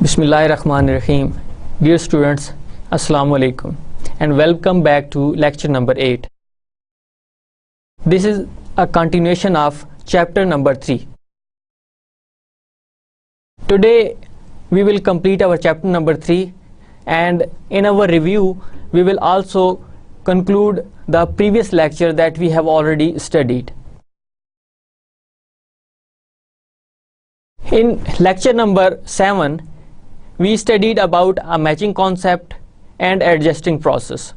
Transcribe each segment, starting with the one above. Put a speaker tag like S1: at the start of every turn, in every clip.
S1: Bismillahirrahmanirrahim. Dear students, Assalamu alaikum and welcome back to lecture number 8. This is a continuation of chapter number 3. Today we will complete our chapter number 3, and in our review we will also conclude the previous lecture that we have already studied. In lecture number 7 we studied about a matching concept and adjusting process.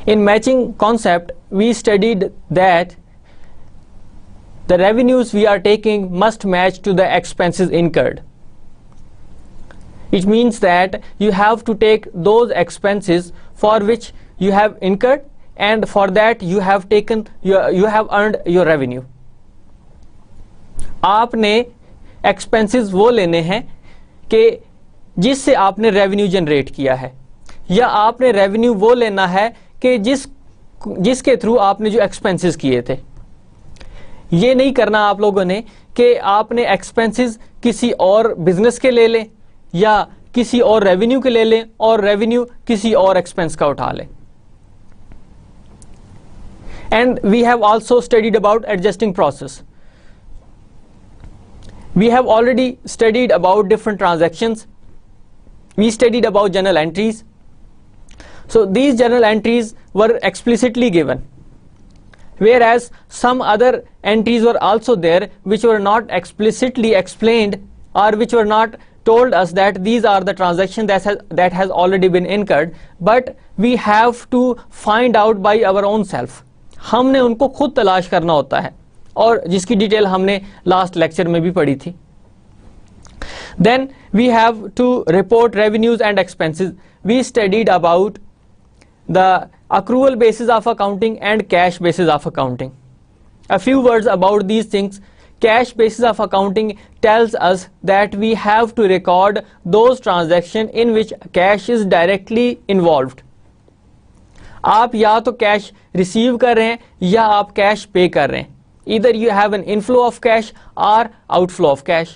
S1: In matching concept, we studied that the revenues we are taking must match to the expenses incurred. It means that you have to take those expenses for which you have incurred, and for that you have earned your revenue. आपने expenses वो लेने हैं कि जिससे आपने revenue generate किया है, या आपने रेवेन्यू वो लेना है कि जिसके थ्रू आपने जो एक्सपेंसेस किए थे. ये नहीं करना आप लोगों ने कि आपने एक्सपेंसेस किसी और बिजनेस के ले लें या किसी और रेवेन्यू के ले लें और रेवेन्यू किसी और एक्सपेंस का उठा लें. And we have also studied about adjusting process. We have already studied about different transactions. We studied about journal entries. So these journal entries were explicitly given, whereas some other entries were also there which were not explicitly explained, or which were not told us that these are the transactions that has already been incurred, but we have to find out by our own self. हमने उनको खुद तलाश करना होता है, और जिसकी detail हमने लास्ट लेक्चर में भी पढ़ी थी. Then we have to report revenues and expenses. We studied about the accrual basis of accounting and cash basis of accounting. A few words about these things. Cash basis of accounting tells us that we have to record those transactions in which cash is directly involved. आप या तो cash receive कर रहे हैं या आप cash पे कर रहे हैं. Either you have an inflow of cash or outflow of cash.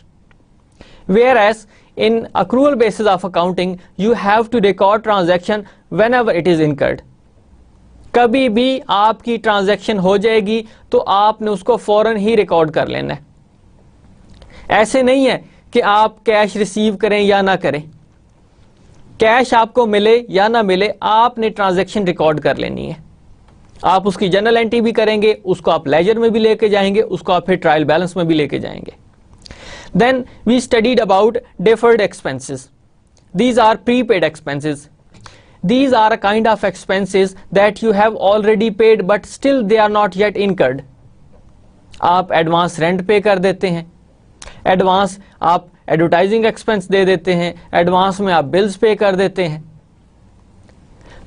S1: Whereas in accrual basis of accounting, you have to record transaction whenever it is incurred. कभी भी आपकी ट्रांजैक्शन हो जाएगी तो आपने उसको फौरन ही रिकॉर्ड कर लेना है. ऐसे नहीं है कि आप कैश रिसीव करें या ना करें, कैश आपको मिले या ना मिले, आपने ट्रांजैक्शन रिकॉर्ड कर लेनी है. आप उसकी जनरल एंट्री भी करेंगे, उसको आप लेजर में भी लेके जाएंगे, उसको आप फिर ट्रायल बैलेंस में भी लेके जाएंगे. Then we studied about deferred expenses. These are prepaid expenses. These are a kind of expenses that you have already paid but still they are not yet incurred. आप एडवांस रेंट पे कर देते हैं, advance आप advertising expense दे देते हैं, advance में आप बिल्स पे कर देते हैं.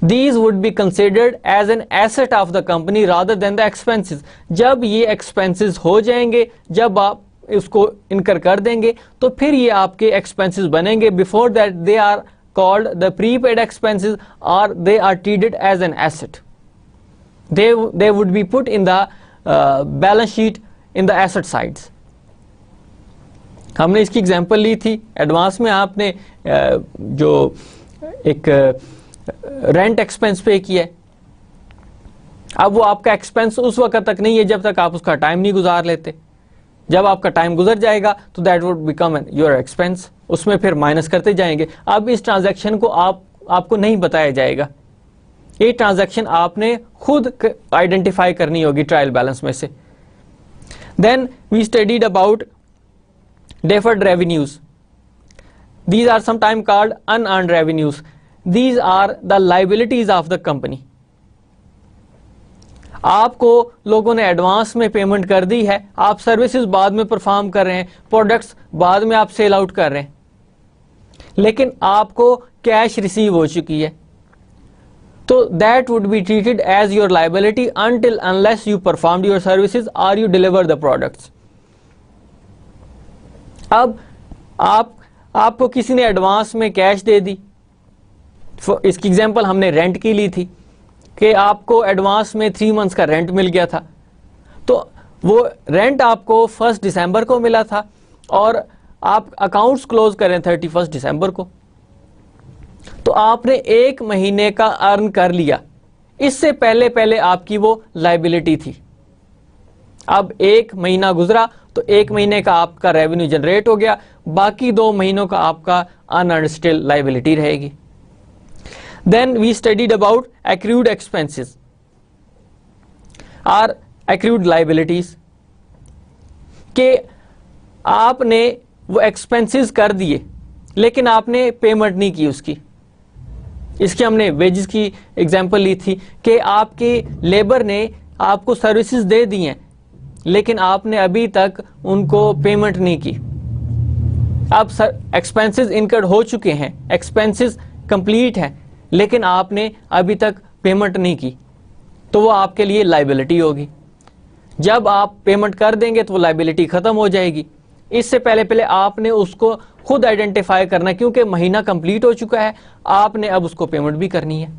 S1: These would be considered as an asset of the company rather than the expenses. जब ये expenses हो जाएंगे, जब आप इसको इनकर कर देंगे, तो फिर ये आपके expenses बनेंगे. Before that they are called the prepaid expenses, or they are treated as an asset. They would be put in the balance sheet in the asset sides. हमने इसकी एग्जांपल ली थी. एडवांस में आपने जो एक रेंट एक्सपेंस पे किया है, अब वो आपका एक्सपेंस उस वक्त तक नहीं है जब तक आप उसका टाइम नहीं गुजार लेते. जब आपका टाइम गुजर जाएगा तो that would become your expense. उसमें फिर माइनस करते जाएंगे. अब इस ट्रांजैक्शन को आपको नहीं बताया जाएगा. ये ट्रांजैक्शन आपने खुद आइडेंटिफाई करनी होगी ट्रायल बैलेंस में से. Then we studied about deferred revenues. These are sometimes called unearned revenues. These are the liabilities of the company. आपको लोगों ने एडवांस में पेमेंट कर दी है, आप सर्विसेज बाद में परफॉर्म कर रहे हैं, प्रोडक्ट्स बाद में आप सेल आउट कर रहे हैं, लेकिन आपको कैश रिसीव हो चुकी है. तो तो that would be treated as your liability until unless you performed your services और यू डिलीवर द प्रोडक्ट्स। अब आपको किसी ने एडवांस में कैश दे दी, इसकी एग्जांपल हमने रेंट की ली थी कि आपको एडवांस में 3 मंथ्स का रेंट मिल गया था, तो वो रेंट आपको 1 दिसंबर को मिला था और आप अकाउंट्स क्लोज करें 31 दिसंबर को, तो आपने 1 महीने का अर्न कर लिया, इससे पहले आपकी वो लाइबिलिटी थी। अब 1 महीना गुजरा तो 1 महीने का आपका रेवेन्यू जनरेट हो गया, बाकी 2 महीनों का आपका अनअर्न्ड स्टिल लाइबिलिटी रहेगी। Then we studied about accrued expenses और एक्रूड लाइबिलिटीज के आपने वो एक्सपेंसेस कर दिए लेकिन आपने पेमेंट नहीं की उसकी। इसकी हमने वेजेस की एग्जांपल ली थी कि आपके लेबर ने आपको सर्विसेज दे दी हैं लेकिन आपने अभी तक उनको पेमेंट नहीं की। अब एक्सपेंसेस इनकर्ड हो चुके हैं, एक्सपेंसेस कंप्लीट हैं लेकिन आपने अभी तक पेमेंट नहीं की, तो वो आपके लिए लाइबिलिटी होगी। जब आप पेमेंट कर देंगे तो वो लाइबिलिटी खत्म हो जाएगी। इससे पहले आपने उसको खुद आइडेंटिफाई करना, क्योंकि महीना कंप्लीट हो चुका है, आपने अब उसको पेमेंट भी करनी है।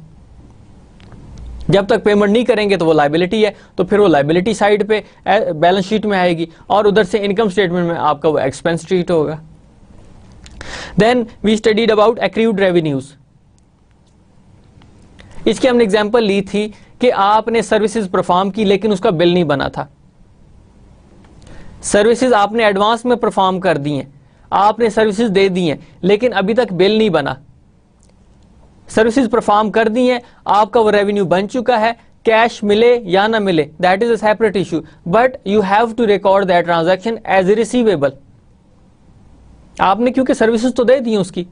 S1: जब तक पेमेंट नहीं करेंगे तो वो लाइबिलिटी है, तो फिर वो लाइबिलिटी साइड पे बैलेंस शीट में आएगी और उधर से इनकम स्टेटमेंट में आपका वो एक्सपेंस ट्रीट होगा। Then we studied about accrued revenues. इसकी हमने एग्जांपल ली थी कि आपने सर्विसेज परफॉर्म की लेकिन उसका बिल नहीं बना था। सर्विसेज आपने एडवांस में परफॉर्म कर दी हैं, आपने सर्विसेज दे दी हैं लेकिन अभी तक बिल नहीं बना। सर्विसेज परफॉर्म कर दी हैं, आपका वो रेवेन्यू बन चुका है, कैश मिले या ना मिले that is a separate issue, but you have to record that transaction as a receivable. आपने क्योंकि सर्विसेज तो दे दी उसकी,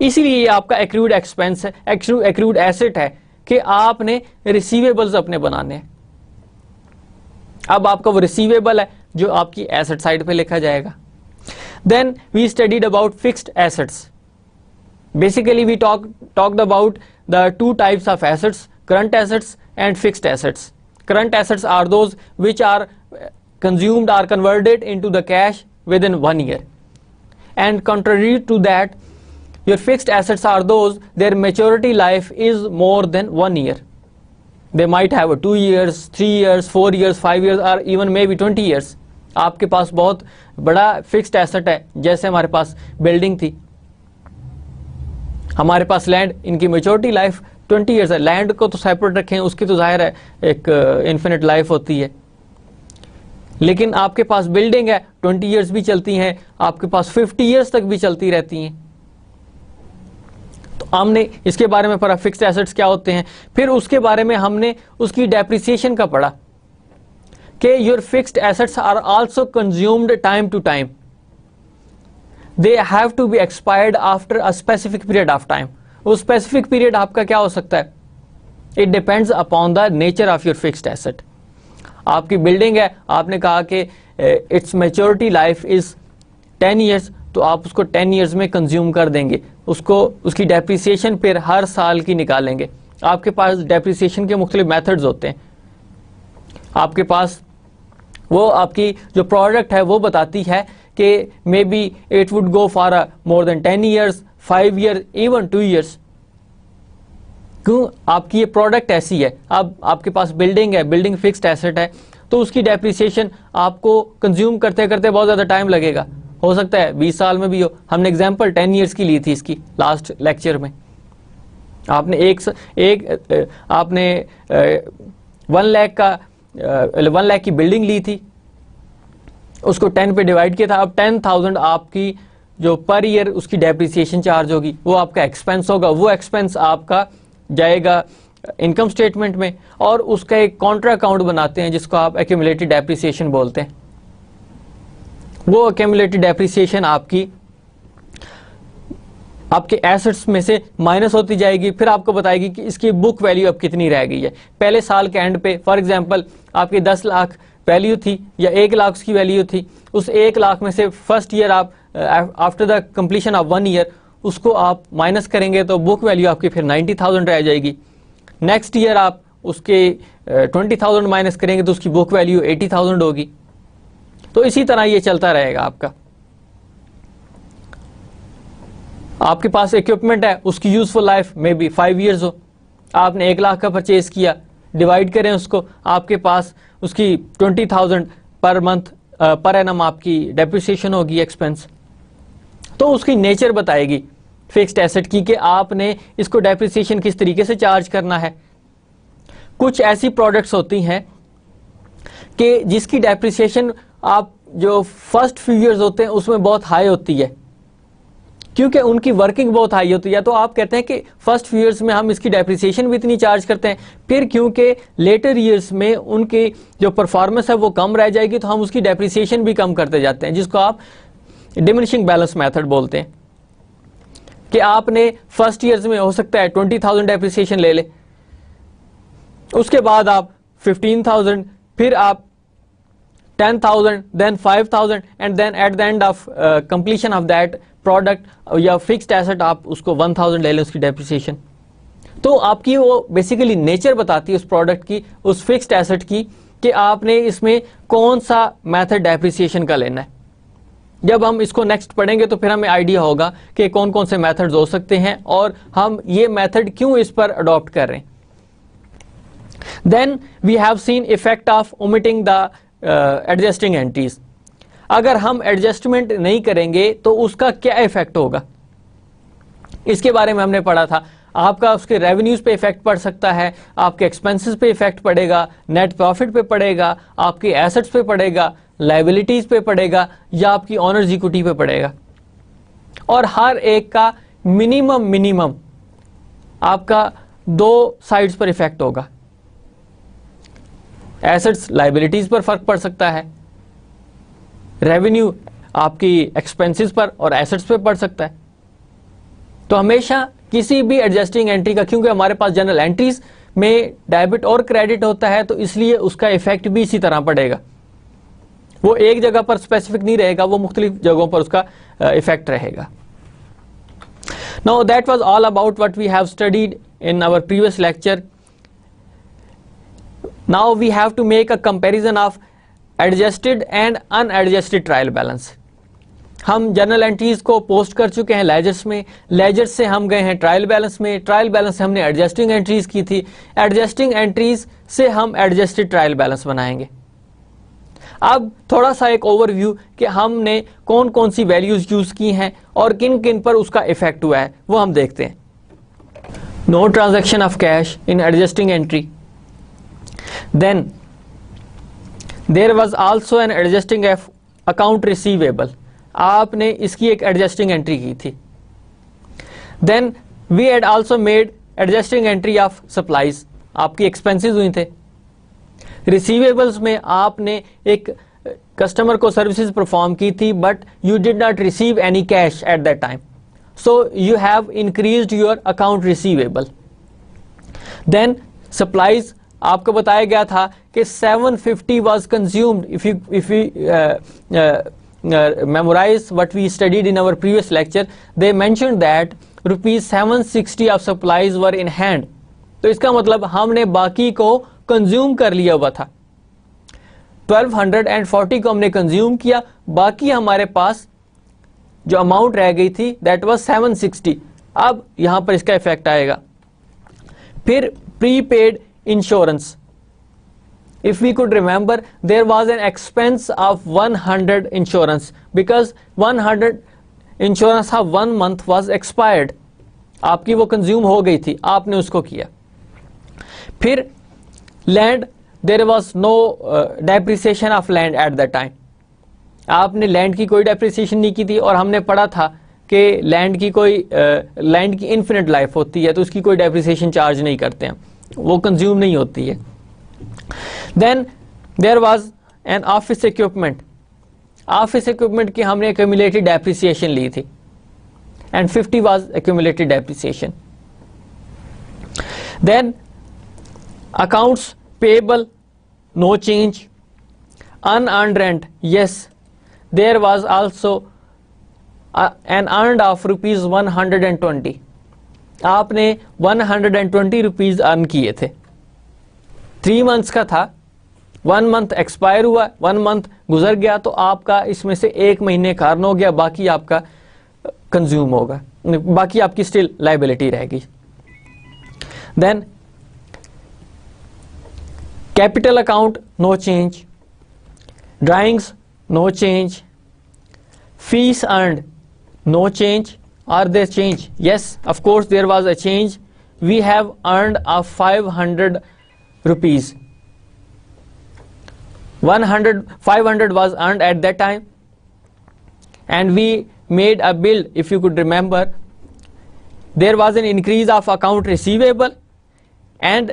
S1: इसीलिए ये आपका एक्रूड एक्सपेंस है, एक्रूड एसेट है कि आपने रिसीवेबल्स अपने बनाने हैं। अब आपका वो रिसीवेबल है जो आपकी एसेट साइड पे लिखा जाएगा। Then we studied about fixed assets. Basically we talked about the 2 types of assets, current assets and fixed assets. Current assets are those which are consumed or converted into the cash within 1 year, and contrary to that your fixed assets are those their maturity life is more than 1 year. They might have 2 years, 3 years, 4 years, 5 years or even maybe 20 years. आपके पास बहुत बड़ा fixed asset है, जैसे हमारे पास building थी, हमारे पास land, इनकी maturity life 20 years है। लैंड को तो सेपरेट रखें, उसकी तो जाहिर है एक इन्फिनिट लाइफ होती है, लेकिन आपके पास बिल्डिंग है 20 इयर्स भी चलती हैं, आपके पास 50 इयर्स तक भी चलती रहती हैं। तो हमने इसके बारे में पढ़ा फिक्स्ड एसेट्स क्या होते हैं। फिर उसके बारे में हमने उसकी डेप्रिसिएशन का पढ़ा कि your fixed assets are also consumed time to time, they have to be expired after a specific period of time. वो specific period आपका क्या हो सकता है? It depends upon the nature of your fixed asset. आपकी building है, आपने कहा कि its maturity life is 10 years, तो आप उसको 10 years में कंज्यूम कर देंगे, उसको उसकी डेप्रिसिएशन फिर हर साल की निकालेंगे। आपके पास डेप्रिसिएशन के मुख्तलिफ मेथड्स होते हैं। आपके पास वो आपकी जो प्रोडक्ट है वो बताती है कि may be it would go for more than 10 years, 5 years, even 2 years। क्यों? आपकी ये प्रोडक्ट ऐसी है। अब आपके पास बिल्डिंग है, बिल्डिंग फिक्स्ड एसेट है, तो उसकी डेप्रिसिएशन आपको कंज्यूम करते करते बहुत ज़्यादा टाइम लगेगा, हो सकता है 20 साल में भी हो। हमने एग्जांपल 10 years की ली थी इसकी लास्ट लेक्चर में। आपने आपने 1 लाख की बिल्डिंग ली थी, उसको 10 पे डिवाइड किया था। अब 10,000 आपकी जो पर ईयर उसकी डेप्रिसिएशन चार्ज होगी, वो आपका एक्सपेंस होगा। वो एक्सपेंस आपका जाएगा इनकम स्टेटमेंट में और उसका एक कॉन्ट्रा अकाउंट बनाते हैं जिसको आप एक्यूमुलेटेड डेप्रिसिएशन बोलते हैं। वो एक्यूमुलेटेड डेप्रिसिएशन आपके एसेट्स में से माइनस होती जाएगी, फिर आपको बताएगी कि इसकी बुक वैल्यू अब कितनी रह गई है। पहले साल के एंड पे फॉर एग्जांपल आपकी 10 लाख वैल्यू थी या 1 लाख की वैल्यू थी, उस 1 लाख में से फर्स्ट ईयर आप after the completion of 1 year उसको आप माइनस करेंगे तो बुक वैल्यू आपकी फिर 90,000 रह जाएगी। नेक्स्ट ईयर आप उसके 20,000 माइनस करेंगे तो उसकी बुक वैल्यू 80,000 होगी। तो इसी तरह ये चलता रहेगा आपका। आपके पास इक्विपमेंट है, उसकी यूजफुल लाइफ में भी 5 ईयर्स हो, आपने 1 लाख का परचेज किया, डिवाइड करें उसको, आपके पास उसकी 20,000 पर मंथ पर एनम आपकी डेप्रिसिएशन होगी, एक्सपेंस। तो उसकी नेचर बताएगी फिक्स्ड एसेट की कि आपने इसको डेप्रिसिएशन किस तरीके से चार्ज करना है। कुछ ऐसी प्रोडक्ट्स होती हैं कि जिसकी डेप्रिसिएशन आप जो फर्स्ट फ्यू ईयर्स होते हैं उसमें बहुत हाई होती है, क्योंकि उनकी वर्किंग बहुत हाई होती है। तो आप कहते हैं कि फर्स्ट फ्यू ईयर्स में हम इसकी डेप्रिसिएशन भी इतनी चार्ज करते हैं, फिर क्योंकि लेटर ईयर्स में उनकी जो परफॉर्मेंस है वो कम रह जाएगी तो हम उसकी डेप्रिसिएशन भी कम करते जाते हैं, जिसको आप डिमिनिशिंग बैलेंस मेथड बोलते हैं। कि आपने फर्स्ट ईयर्स में हो सकता है 20,000 डेप्रिसिएशन ले ले, उसके बाद आप 15,000, फिर आप 10,000, then 5,000 and then at the end of completion of that product या फिक्स्ड एसेट आप उसको 1,000 ले लें उसकी डेप्रिसिएशन। तो आपकी वो बेसिकली नेचर बताती है उस प्रोडक्ट की, उस फिक्स्ड एसेट की, कि आपने इसमें कौन सा मेथड डेप्रिसिएशन का लेना है। जब हम इसको नेक्स्ट पढ़ेंगे तो फिर हमें आइडिया होगा कि कौन कौन से मेथड्स हो सकते हैं और हम ये मेथड क्यों इस पर अडॉप्ट कर रहे हैं। Then we have seen effect of omitting the adjusting entries. अगर हम एडजस्टमेंट नहीं करेंगे तो उसका क्या इफेक्ट होगा, इसके बारे में हमने पढ़ा था। आपका उसके रेवेन्यूज पे इफेक्ट पड़ सकता है, आपके एक्सपेंसेस पे इफेक्ट पड़ेगा, नेट प्रॉफिट पे पड़ेगा, आपके एसेट्स पे पड़ेगा, लायबिलिटीज पे पड़ेगा, या आपकी ऑनर्स इक्विटी पे पड़ेगा। और हर एक का मिनिमम आपका 2 साइड्स पर इफेक्ट होगा। एसेट्स लायबिलिटीज पर फर्क पड़ सकता है, रेवेन्यू आपकी एक्सपेंसेस पर और एसेट्स पे पड़ सकता है। तो हमेशा किसी भी एडजस्टिंग एंट्री का, क्योंकि हमारे पास जनरल एंट्रीज में डेबिट और क्रेडिट होता है, तो इसलिए उसका इफेक्ट भी इसी तरह पड़ेगा। वो एक जगह पर स्पेसिफिक नहीं रहेगा, वो मुख्तलिफ जगहों पर उसका इफेक्ट रहेगा। Now that was all about what we have studied in our previous lecture. Now we have to make a comparison of adjusted and unadjusted trial balance. हम जर्नल एंट्रीज को पोस्ट कर चुके हैं लेजर्स में, ledgers से हम गए हैं ट्रायल बैलेंस में, ट्रायल बैलेंस से हमने एडजस्टिंग एंट्रीज की थी, एडजस्टिंग एंट्रीज से हम एडजस्टेड ट्रायल बैलेंस बनाएंगे। अब थोड़ा सा एक ओवरव्यू कि हमने कौन कौन सी वैल्यूज यूज की हैं और किन किन पर उसका इफेक्ट हुआ है वो हम देखते हैं। No transaction of cash in adjusting entry. Then there was also an adjusting of account receivable, आपने इसकी एक एडजस्टिंग एंट्री की थी। Then we had also made adjusting entry of supplies, आपकी एक्सपेंसेस हुई थे। रिसीवेबल्स में आपने एक कस्टमर को सर्विसेज परफॉर्म की थी but you did not receive any cash at that time, so you have increased your account receivable. Then supplies, आपको बताया गया था कि 750 was consumed. If you memorize what we studied in our previous lecture, they mentioned that ₹760 of supplies were in hand। तो इसका मतलब हमने बाकी को कंज्यूम कर लिया हुआ था, 1240 को हमने कंज्यूम किया, बाकी हमारे पास जो अमाउंट रह गई थी दैट वाज 760। अब यहां पर इसका इफेक्ट आएगा। फिर prepaid insurance, if we could remember, there was an expense of 100 insurance because 100 insurance of 1 month was expired। आपकी वो कंज्यूम हो गई थी, आपने उसको किया। फिर land, there was no depreciation of land at that time। आपने लैंड की कोई डेप्रिसिएशन नहीं की थी और हमने पढ़ा था कि लैंड की इन्फिनिट लाइफ होती है तो उसकी कोई डेप्रिसिएशन चार्ज नहीं करते हैं, वो कंज्यूम नहीं होती है। Then there was an office equipment। Office equipment की हमने accumulated depreciation ली थी and 50 was accumulated depreciation। Then accounts payable, no change। Unearned rent, yes, there was also an earned of ₹120। आपने 120 रुपीज़ अर्न किए थे, 3 months का था, 1 month expire हुआ, 1 month गुजर गया, तो आपका इसमें से 1 महीने का अर्न हो गया, बाकी आपका कंज्यूम होगा, बाकी आपकी स्टिल लाइबिलिटी रहेगी। Then capital account no change, drawings no change, fees earned no change. Are there change? Yes, of course there was a change. We have earned a 500 rupees. 500 was earned at that time, and we made a bill. If you could remember, there was an increase of account receivable, and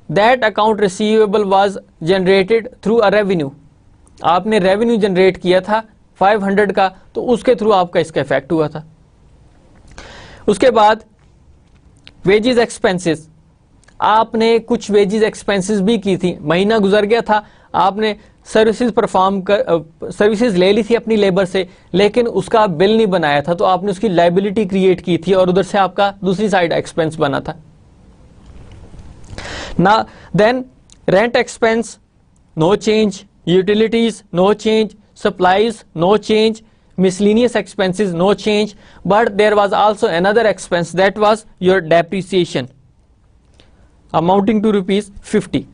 S1: that account receivable was generated through a revenue. आपने revenue generate किया था 500 का, तो उसके through आपका इसका effect हुआ था। उसके बाद वेजेस एक्सपेंसेस, आपने कुछ वेजेस एक्सपेंसेस भी की थी, महीना गुजर गया था, आपने सर्विसेज ले ली थी अपनी लेबर से, लेकिन उसका बिल नहीं बनाया था, तो आपने उसकी लाइबिलिटी क्रिएट की थी और उधर से आपका दूसरी साइड एक्सपेंस बना था ना। Then rent expense no change, utilities no change, supplies no change, miscellaneous expenses no change, but there was also another expense, that was your depreciation amounting to ₹50।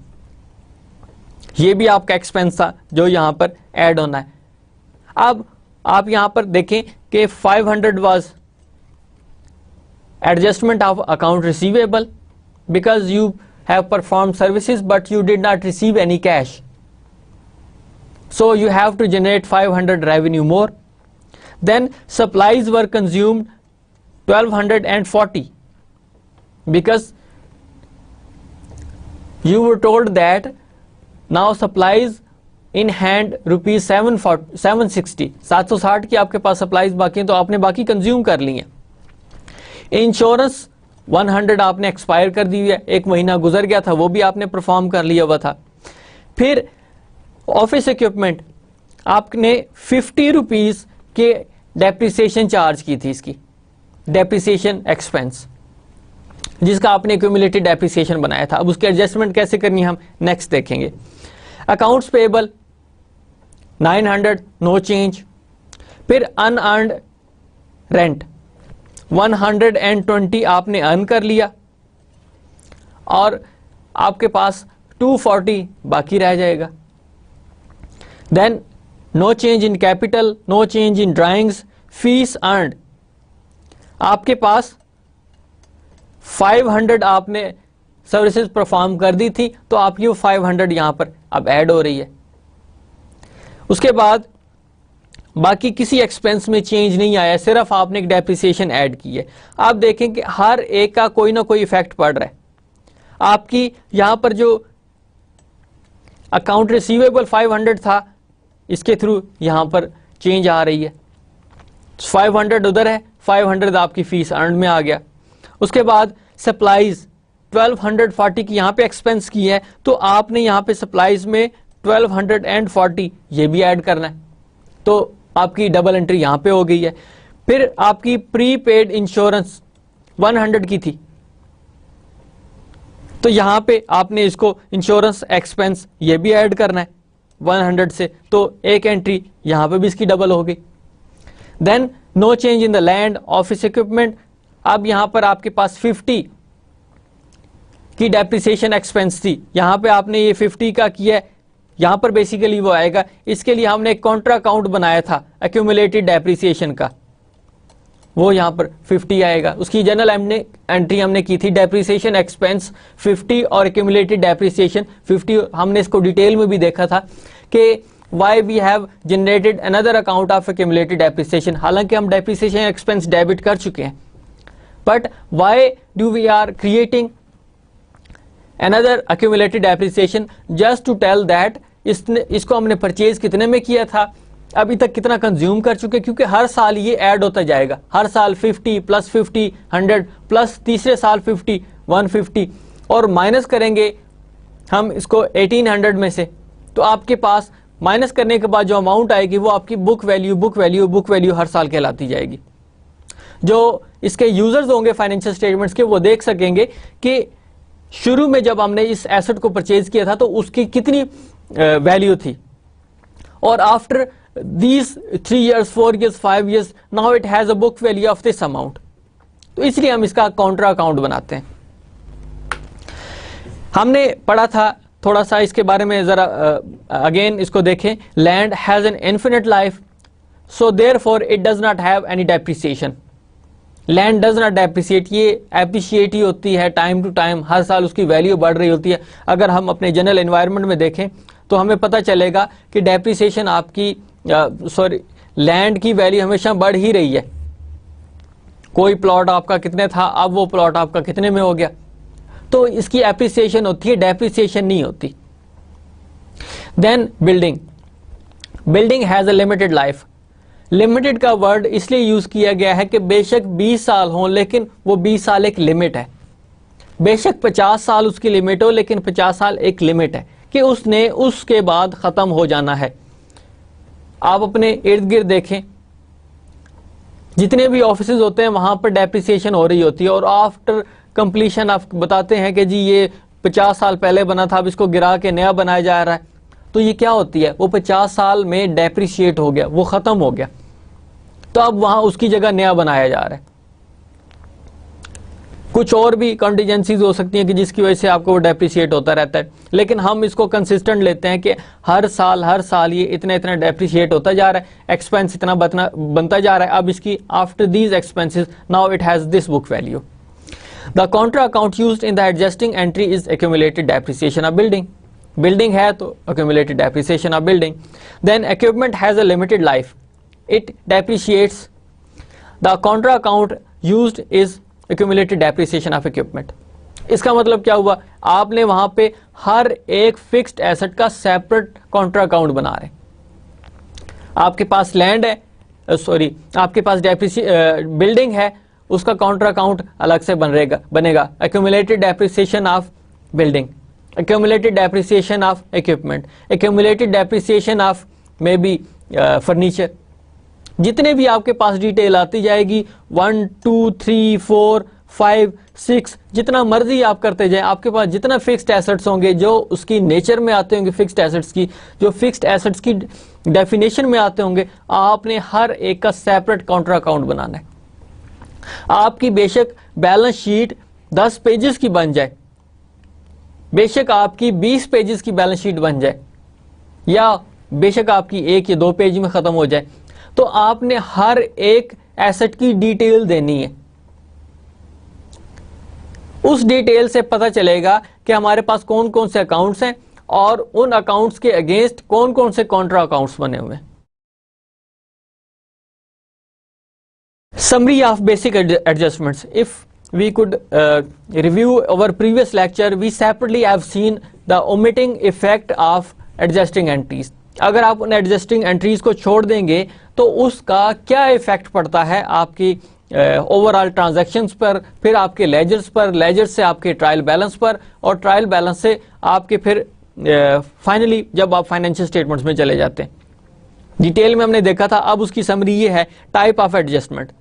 S1: ये भी आपका एक्सपेंस था जो यहां पर ऐड होना है। अब आप यहां पर देखें कि 500 was adjustment of account receivable because you have performed services but you did not receive any cash, so you have to generate 500 revenue more. Then supplies were consumed 1240 because you were told that now supplies in hand ₹760 की आपके पास supplies बाकी हैं, तो आपने बाकी consume कर ली हैं। Insurance 100 आपने एक्सपायर कर दी है, 1 महीना गुजर गया था, वो भी आपने परफॉर्म कर लिया हुआ था। फिर ऑफिस इक्विपमेंट आपने 50 रुपीज के डेप्रिसिएशन चार्ज की थी, इसकी डेप्रिसिएशन एक्सपेंस, जिसका आपने एक्यूमुलेटेड डेप्रिसिएशन बनाया था। अब उसकी एडजस्टमेंट कैसे करनी है हम नेक्स्ट देखेंगे। Accounts payable 900 no change. फिर अनअर्न्ड रेंट 120 आपने अर्न कर लिया और आपके पास 240 बाकी रह जाएगा। Then no change in capital, no change in drawings, fees earned आपके पास 500 आपने सर्विसेज परफॉर्म कर दी थी, तो आपकी वो 500 यहां पर अब ऐड हो रही है। उसके बाद बाकी किसी एक्सपेंस में चेंज नहीं आया, सिर्फ आपने एक डेप्रिसिएशन ऐड की है। आप देखें कि हर एक का कोई ना कोई इफेक्ट पड़ रहा है। आपकी यहां पर जो अकाउंट रिसीवेबल 500 था, इसके थ्रू यहां पर चेंज आ रही है, 500 उधर है, 500 आपकी फीस अर्न में आ गया। उसके बाद सप्लाईज 1240 की यहां पे एक्सपेंस की है, तो आपने यहां पे सप्लाईज में 1240 ये भी ऐड करना है, तो आपकी डबल एंट्री यहां पे हो गई है। फिर आपकी प्रीपेड इंश्योरेंस 100 की थी, तो यहां पे आपने इसको इंश्योरेंस एक्सपेंस ये भी ऐड करना है 100 से, तो एक एंट्री यहां पे भी इसकी डबल हो गई। Then no change in the land office equipment, अब यहां पर आपके पास 50 की डेप्रिसिएशन एक्सपेंस थी, यहां पे आपने ये 50 का किया है, यहां पर बेसिकली वो आएगा। इसके लिए हमने एक कॉन्ट्रा अकाउंट बनाया था एक्यूमुलेटेड डेप्रिसिएशन का, वो यहां पर 50 आएगा। उसकी जनरल एंट्री हमने की थी डेप्रिसिएशन एक्सपेंस 50 और एक्यूमुलेटेड डेप्रिसिएशन 50। हमने इसको डिटेल में भी देखा था कि why we have generated another account of accumulated depreciation, हालांकि हम डेप्रिसिएशन एक्सपेंस डेबिट कर चुके हैं, but why do we are creating another accumulated depreciation just to tell that इसको हमने परचेज कितने में किया था, अभी तक कितना कंज्यूम कर चुके, क्योंकि हर साल ये ऐड होता जाएगा, हर साल 50 प्लस 50 100 प्लस तीसरे साल 50 150 और माइनस करेंगे हम इसको 1800 में से, तो आपके पास माइनस करने के बाद जो अमाउंट आएगी वो आपकी बुक वैल्यू हर साल कहलाती जाएगी। जो इसके यूजर्स होंगे फाइनेंशियल स्टेटमेंट्स के, वो देख सकेंगे कि शुरू में जब हमने इस एसेट को परचेज किया था तो उसकी कितनी वैल्यू थी, और after these 3 years, 4 years, 5 years, now it has a book value of this amount. तो इसलिए हम इसका काउंटर अकाउंट बनाते हैं। हमने पढ़ा था थोड़ा सा इसके बारे में, जरा अगेन इसको देखें। Land has an infinite life, so therefore it does not have any depreciation. Land does not depreciate, ये एप्रिशिएट ही होती है टाइम टू टाइम, हर साल उसकी वैल्यू बढ़ रही होती है। अगर हम अपने जनरल एनवायरनमेंट में देखें तो हमें पता चलेगा कि डेप्रिसिएशन आपकी लैंड की वैल्यू हमेशा बढ़ ही रही है। कोई प्लॉट आपका कितने था, अब वो प्लॉट आपका कितने में हो गया, तो इसकी एप्रिसिएशन होती है, डेप्रिसिएशन नहीं होती। Then building, building has a limited life. Limited का वर्ड इसलिए यूज किया गया है कि बेशक 20 साल हों, लेकिन वो 20 साल एक लिमिट है। बेशक 50 साल उसकी लिमिट हो, लेकिन 50 साल एक लिमिट है कि उसने उसके बाद खत्म हो जाना है। आप अपने इर्द गिर्द देखें, जितने भी ऑफिसेज होते हैं वहां पर डेप्रिसिएशन हो रही होती है, और आफ्टर कंप्लीशन आप बताते हैं कि जी ये 50 साल पहले बना था, अब इसको गिरा के नया बनाया जा रहा है। तो ये क्या होती है, वो 50 साल में डेप्रिशिएट हो गया, वो खत्म हो गया, तो अब वहां उसकी जगह नया बनाया जा रहा है। कुछ और भी कॉन्टीजेंसीज हो सकती हैं कि जिसकी वजह से आपको वो डेप्रिशिएट होता रहता है, लेकिन हम इसको कंसिस्टेंट लेते हैं कि हर साल ये इतना इतना डेप्रिशिएट होता जा रहा है, एक्सपेंस इतना बनता जा रहा है। अब इसकी after these expenses now it has this book value. The counter account used in the adjusting entry is accumulated depreciation of building. Building है तो accumulated depreciation of building. Then equipment has a limited life, it depreciates. The counter account used is accumulated depreciation of equipment. इसका मतलब क्या हुआ, आपने वहां पे हर एक फिक्स्ड एसेट का सेपरेट काउंटर अकाउंट बना रहे। आपके पास लैंड है, आपके पास बिल्डिंग है, उसका काउंटर अकाउंट अलग से बनेगा। Accumulated depreciation of building, accumulated depreciation of equipment, accumulated depreciation of maybe furniture। जितने भी आपके पास डिटेल आती जाएगी 1 2 3 4 5 6 जितना मर्जी आप करते जाएं, आपके पास जितना फिक्स्ड एसेट्स होंगे जो उसकी नेचर में आते होंगे, फिक्स्ड एसेट्स की जो फिक्स्ड एसेट्स की डेफिनेशन में आते होंगे, आपने हर एक का सेपरेट काउंटर अकाउंट बनाना है। आपकी बेशक बैलेंस शीट 10 पेजेस की बन जाए, बेशक आपकी 20 पेजेस की बैलेंस शीट बन जाए, या बेशक आपकी 1 या 2 पेज में खत्म हो जाए, तो आपने हर एक एसेट की डिटेल देनी है। उस डिटेल से पता चलेगा कि हमारे पास कौन कौन से अकाउंट्स हैं और उन अकाउंट्स के अगेंस्ट कौन कौन से काउंटर अकाउंट्स बने हुए हैं। Summary of basic adjustments. If we could review our previous lecture, we separately have seen the omitting effect of adjusting entries. अगर आप उन adjusting entries को छोड़ देंगे तो उसका क्या इफेक्ट पड़ता है आपकी ओवरऑल ट्रांजैक्शंस पर, फिर आपके लेजर्स पर, लेजर से आपके ट्रायल बैलेंस पर, और ट्रायल बैलेंस से आपके फिर फाइनली जब आप फाइनेंशियल स्टेटमेंट्स में चले जाते हैं। डिटेल में हमने देखा था, अब उसकी समरी ये है type of adjustment.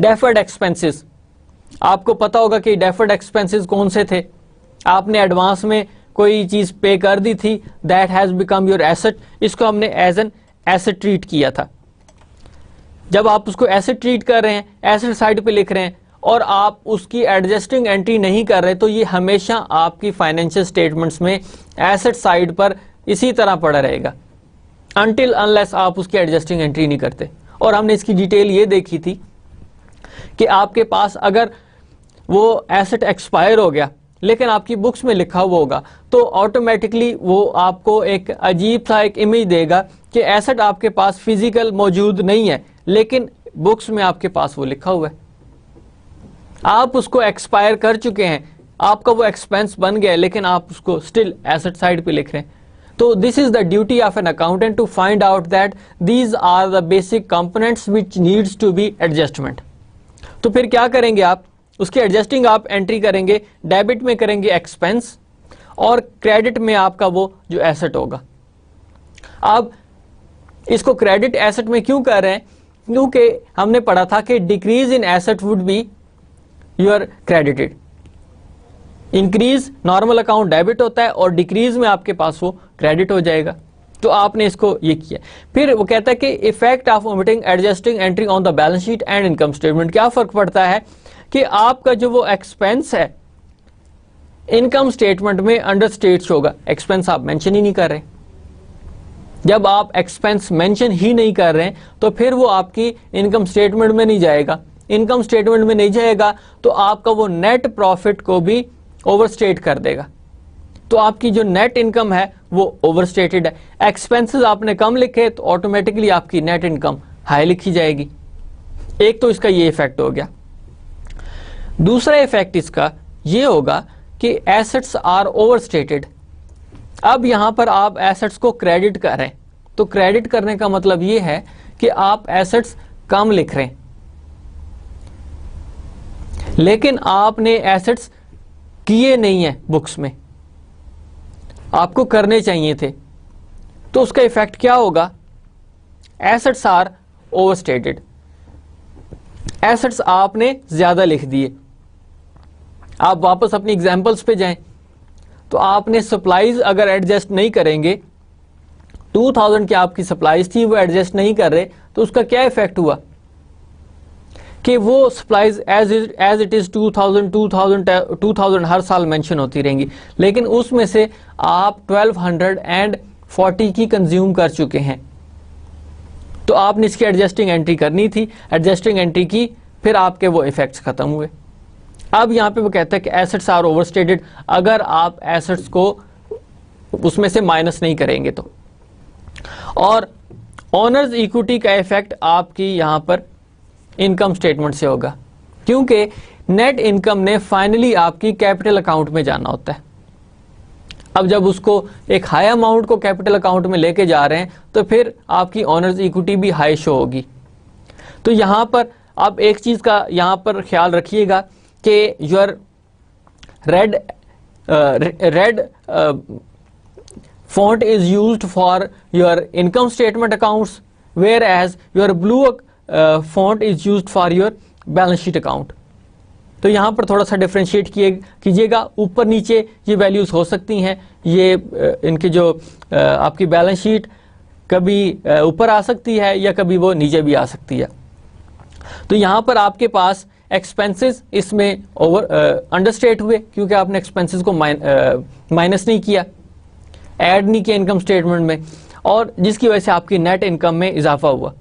S1: Deferred expenses, आपको पता होगा कि डेफर्ड एक्सपेंसेस कौन से थे। आपने एडवांस में कोई चीज पे कर दी थी, that has become your asset. इसको हमने एज एन एसेट ट्रीट किया था। जब आप उसको एसेट ट्रीट कर रहे हैं, एसेट साइड पे लिख रहे हैं, और आप उसकी एडजस्टिंग एंट्री नहीं कर रहे, तो ये हमेशा आपकी फाइनेंशियल स्टेटमेंट्स में एसेट साइड पर इसी तरह पड़ा रहेगा अनटिल अनलेस आप उसकी एडजस्टिंग एंट्री नहीं करते। और हमने इसकी डिटेल ये देखी थी कि आपके पास अगर वो एसेट एक्सपायर हो गया लेकिन आपकी बुक्स में लिखा हुआ होगा, तो ऑटोमेटिकली वो आपको एक अजीब सा एक इमेज देगा कि एसेट आपके पास फिजिकल मौजूद नहीं है, लेकिन बुक्स में आपके पास वो लिखा हुआ है। आप उसको एक्सपायर कर चुके हैं, आपका वो एक्सपेंस बन गया, लेकिन आप उसको स्टिल एसेट साइड पे लिख रहे हैं। तो this is the duty of an accountant to find out that these are the basic components which needs to be adjustment. तो फिर क्या करेंगे आप, उसकी एडजस्टिंग आप एंट्री करेंगे, डेबिट में करेंगे एक्सपेंस, और क्रेडिट में आपका वो जो एसेट होगा। अब इसको क्रेडिट एसेट में क्यों कर रहे हैं, क्योंकि हमने पढ़ा था कि decrease in asset would be your credited, increase normal account debit होता है और डिक्रीज में आपके पास वो क्रेडिट हो जाएगा। तो आपने इसको ये किया। फिर वो कहता है कि effect of omitting adjusting entry on the balance sheet and income statement. क्या फर्क पड़ता है कि आपका जो वो एक्सपेंस है इनकम स्टेटमेंट में अंडर स्टेट होगा, एक्सपेंस आप मेंशन ही नहीं कर रहे। जब आप एक्सपेंस मेंशन ही नहीं कर रहे हैं तो फिर वो आपकी इनकम स्टेटमेंट में नहीं जाएगा। इनकम स्टेटमेंट में नहीं जाएगा तो आपका वो नेट प्रॉफिट को भी ओवरस्टेट कर देगा, तो आपकी जो नेट इनकम है वो ओवरस्टेटेड है। एक्सपेंसेस आपने कम लिखे तो ऑटोमेटिकली आपकी नेट इनकम हाई लिखी जाएगी। एक तो इसका ये इफेक्ट हो गया। दूसरा इफेक्ट इसका ये होगा कि एसेट्स आर ओवरस्टेटेड। अब यहां पर आप एसेट्स को क्रेडिट कर रहे हैं, तो क्रेडिट करने का मतलब ये है कि आप एसेट्स कम लिख रहे हैं, लेकिन आपने एसेट्स किए नहीं है बुक्स में, आपको करने चाहिए थे। तो उसका इफेक्ट क्या होगा? एसेट्स आर ओवरस्टेटेड, एसेट्स आपने ज्यादा लिख दिए। आप वापस अपनी एग्जांपल्स पे जाएं तो आपने सप्लाईज अगर एडजस्ट नहीं करेंगे, 2000 की आपकी सप्लाईज थी वो एडजस्ट नहीं कर रहे, तो उसका क्या इफेक्ट हुआ कि वो सप्लाईज एज इट इज 2000 हर साल मेंशन होती रहेंगी, लेकिन उसमें से आप 1240 की कंज्यूम कर चुके हैं। तो आपने इसकी एडजस्टिंग एंट्री करनी थी, एडजस्टिंग एंट्री की, फिर आपके वो इफेक्ट्स खत्म हुए। अब यहां पे वो कहता है कि एसेट्स आर ओवरस्टेटेड, अगर आप एसेट्स को उसमें से माइनस नहीं करेंगे तो। और ओनर्स इक्विटी का इफेक्ट आपकी यहां पर इनकम स्टेटमेंट से होगा, क्योंकि नेट इनकम ने फाइनली आपकी कैपिटल अकाउंट में जाना होता है। अब जब उसको एक हाई अमाउंट को कैपिटल अकाउंट में लेके जा रहे हैं तो फिर आपकी ओनर्स इक्विटी भी हाई शो होगी। तो यहां पर आप एक चीज का यहां पर ख्याल रखिएगा कि your red font is used for your income statement accounts, whereas your blue font is used for your balance sheet account. तो यहाँ पर थोड़ा सा डिफ्रेंशिएट कीजिएगा। ऊपर नीचे ये वैल्यूज हो सकती हैं, ये इनकी जो आपकी बैलेंस शीट कभी ऊपर आ सकती है या कभी वो नीचे भी आ सकती है। तो यहाँ पर आपके पास एक्सपेंसेस इसमें अंडरस्टेट हुए, क्योंकि आपने एक्सपेंसेस को माइनस नहीं किया, ऐड नहीं किया इनकम स्टेटमेंट में, और जिसकी वजह से आपकी नेट इनकम में इजाफा हुआ।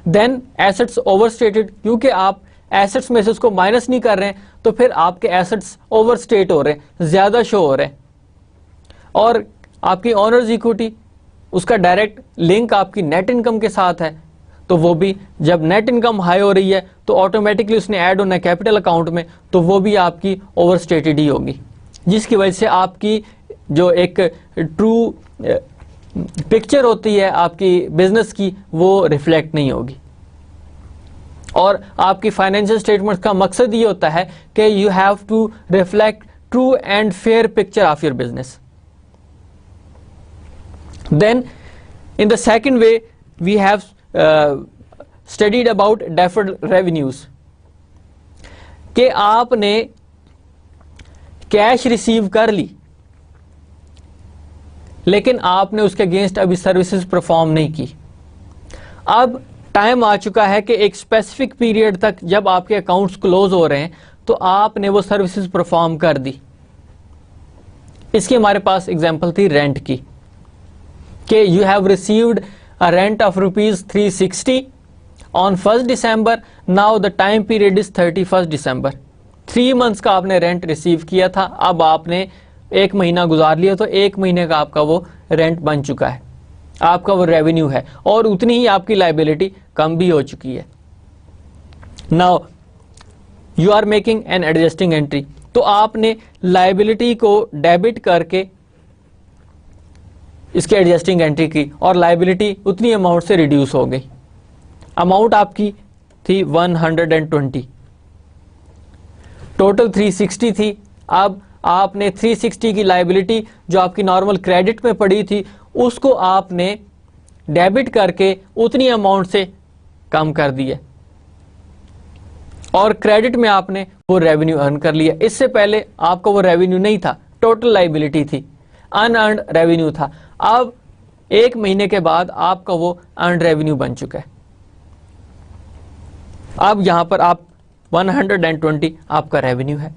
S1: देन एसेट्स ओवरस्टेटेड, क्योंकि आप एसेट्स में से उसको माइनस नहीं कर रहे हैं तो फिर आपके एसेट्स ओवरस्टेट हो रहे हैं, ज्यादा शो हो रहे हैं। और आपकी ओनर्स इक्विटी, उसका डायरेक्ट लिंक आपकी नेट इनकम के साथ है, तो वो भी जब नेट इनकम हाई हो रही है तो ऑटोमेटिकली उसने ऐड होना है कैपिटल अकाउंट में, तो वो भी आपकी ओवरस्टेटेड ही होगी, जिसकी वजह से आपकी जो एक ट्रू पिक्चर होती है आपकी बिजनेस की वो रिफ्लेक्ट नहीं होगी। और आपकी फाइनेंशियल स्टेटमेंट्स का मकसद ये होता है कि you have to reflect true and fair picture of your business. Then in the second way we have studied about deferred revenues, कि आपने कैश रिसीव कर ली लेकिन आपने उसके अगेंस्ट अभी सर्विसेज परफॉर्म नहीं की। अब टाइम आ चुका है कि एक स्पेसिफिक पीरियड तक जब आपके अकाउंट्स क्लोज हो रहे हैं तो आपने वो सर्विसेज परफॉर्म कर दी। इसकी हमारे पास एग्जांपल थी रेंट की, कि you have received a rent of ₹360 on 1 December, now the time period is 31 December। 3 months का आपने रेंट रिसीव किया था, अब आपने 1 महीना गुजार लिया तो 1 महीने का आपका वो रेंट बन चुका है, आपका वो रेवेन्यू है, और उतनी ही आपकी लायबिलिटी कम भी हो चुकी है। Now you are making an adjusting entry, तो आपने लायबिलिटी को डेबिट करके इसकी एडजस्टिंग एंट्री की और लायबिलिटी उतनी अमाउंट से रिड्यूस हो गई। अमाउंट आपकी थी 120, टोटल 360 थी। अब आपने 360 की लायबिलिटी जो आपकी नॉर्मल क्रेडिट में पड़ी थी उसको आपने डेबिट करके उतनी अमाउंट से कम कर दी है, और क्रेडिट में आपने वो रेवेन्यू अर्न कर लिया। इससे पहले आपका वो रेवेन्यू नहीं था, टोटल लाइबिलिटी थी, अनअर्न्ड रेवेन्यू था। अब 1 महीने के बाद आपका वो अर्न्ड रेवेन्यू बन चुका है। अब यहां पर आप 120 आपका रेवेन्यू है।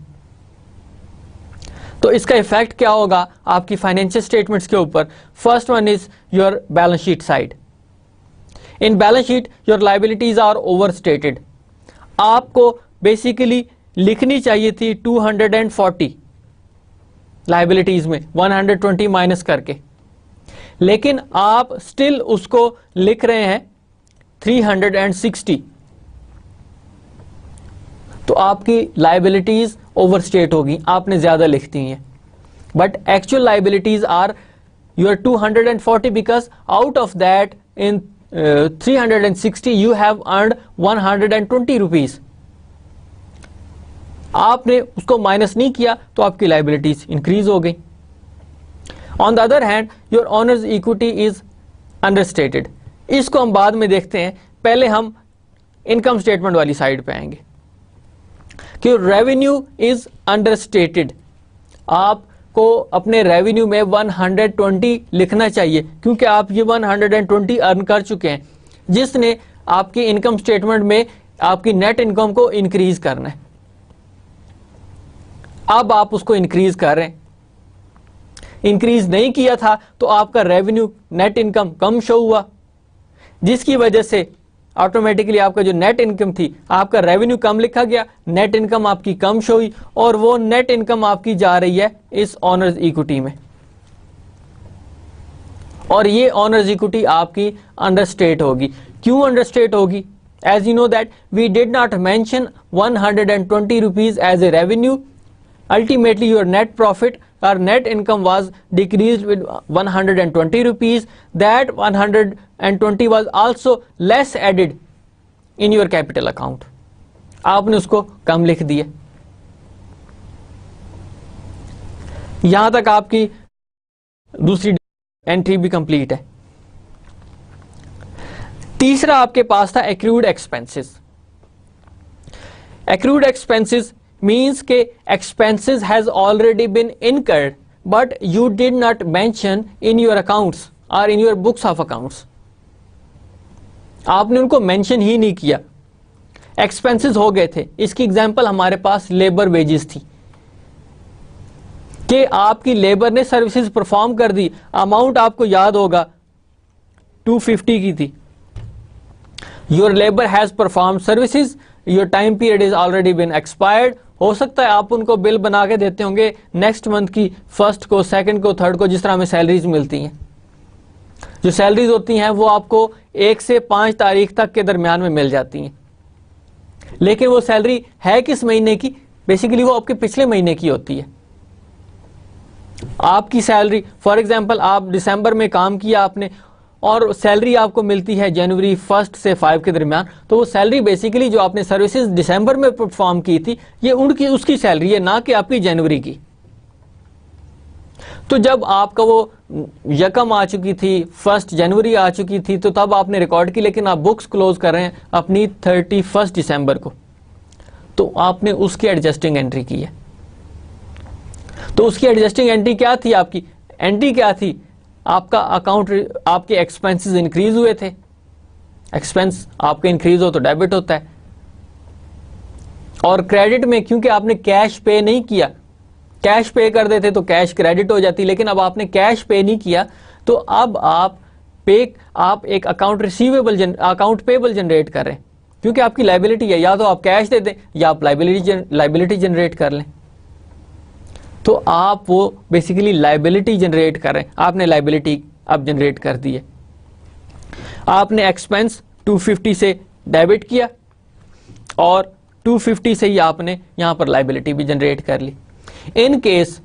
S1: तो इसका इफेक्ट क्या होगा आपकी फाइनेंशियल स्टेटमेंट्स के ऊपर? First one is your balance sheet side. In balance sheet your liabilities are overstated. आपको बेसिकली लिखनी चाहिए थी 240 लाइबिलिटीज में 120 माइनस करके, लेकिन आप स्टिल उसको लिख रहे हैं 360। तो आपकी लाइबिलिटीज ओवरस्टेट होगी, आपने ज्यादा लिख दी हैं। But actual liabilities are your 240 because out of that in 360 you have earned 120 rupees. आपने उसको माइनस नहीं किया तो आपकी लाइबिलिटीज इंक्रीज हो गई। On the other hand your owners equity is understated. इसको हम बाद में देखते हैं, पहले हम इनकम स्टेटमेंट वाली साइड पे आएंगे कि रेवेन्यू इज अंडरस्टेटेड। आपको अपने रेवेन्यू में 120 लिखना चाहिए, क्योंकि आप ये 120 अर्न कर चुके हैं, जिसने आपकी इनकम स्टेटमेंट में आपकी नेट इनकम को इंक्रीज करना है। अब आप उसको इंक्रीज कर रहे हैं। इंक्रीज नहीं किया था तो आपका रेवेन्यू नेट इनकम कम शो हुआ, जिसकी वजह से ऑटोमेटिकली आपका जो नेट इनकम थी, आपका रेवेन्यू कम लिखा गया, नेट इनकम आपकी कम शो हुई, और वो नेट इनकम आपकी जा रही है इस ऑनर्स इक्विटी में, और ये ऑनर्स इक्विटी आपकी अंडरस्टेट होगी। क्यों अंडरस्टेट होगी? As you know that we did not mention 120 rupees as a revenue. Ultimately your net profit or net income was decreased with 120 rupees. That 120 was also less added in your capital account. आपने उसको कम लिख दिया। यहां तक आपकी दूसरी entry भी complete है। तीसरा आपके पास था accrued expenses. Accrued expenses means के expenses has already been incurred but you did not mention in your accounts or in your books of accounts. आपने उनको मेंशन ही नहीं किया, एक्सपेंसेस हो गए थे। इसकी एग्जांपल हमारे पास लेबर वेजेस थी कि आपकी लेबर ने सर्विसेज परफॉर्म कर दी, अमाउंट आपको याद होगा 250 की थी। Your labour has perform services, your time period is already been expired. हो सकता है आप उनको बिल बना के देते होंगे नेक्स्ट मंथ की फर्स्ट को, सेकंड को, थर्ड को, जिस तरह हमें सैलरीज मिलती हैं। जो सैलरीज होती हैं वो आपको 1 से 5 तारीख तक के दरमियान में मिल जाती हैं, लेकिन वो सैलरी है किस महीने की? बेसिकली वो आपके पिछले महीने की होती है। आपकी सैलरी फॉर एग्जांपल आप दिसंबर में काम किया आपने, और सैलरी आपको मिलती है जनवरी 1 से 5 के दरमियान, तो वो सैलरी बेसिकली जो आपने सर्विसेज दिसंबर में परफॉर्म की थी, ये उनकी उसकी सैलरी है, ना कि आपकी जनवरी की। तो जब आपका वो यकम आ चुकी थी, 1 जनवरी आ चुकी थी, तो तब आपने रिकॉर्ड की, लेकिन आप बुक्स क्लोज कर रहे हैं अपनी 31 दिसंबर को, तो आपने उसकी एडजस्टिंग एंट्री की है। तो उसकी एडजस्टिंग एंट्री क्या थी? आपकी एंट्री क्या थी? आपका अकाउंट, आपके एक्सपेंसेस इंक्रीज हुए थे। एक्सपेंस आपके इंक्रीज हो तो डेबिट होता है, और क्रेडिट में क्योंकि आपने कैश पे नहीं किया, कैश पे कर देते तो कैश क्रेडिट हो जाती, लेकिन अब आपने कैश पे नहीं किया, तो अब आप एक account receivable, account payable generate कर रहे हैं, क्योंकि आपकी लाइबिलिटी है। या तो आप कैश दे दें या आप लाइबिलिटी जनरेट कर लें। तो आप वो बेसिकली लाइबिलिटी जनरेट कर रहे हैं, आपने लाइबिलिटी अब जनरेट कर दी है। आपने एक्सपेंस 250 से डेबिट किया, और 250 से ही आपने यहां पर लाइबिलिटी भी जनरेट कर ली। In case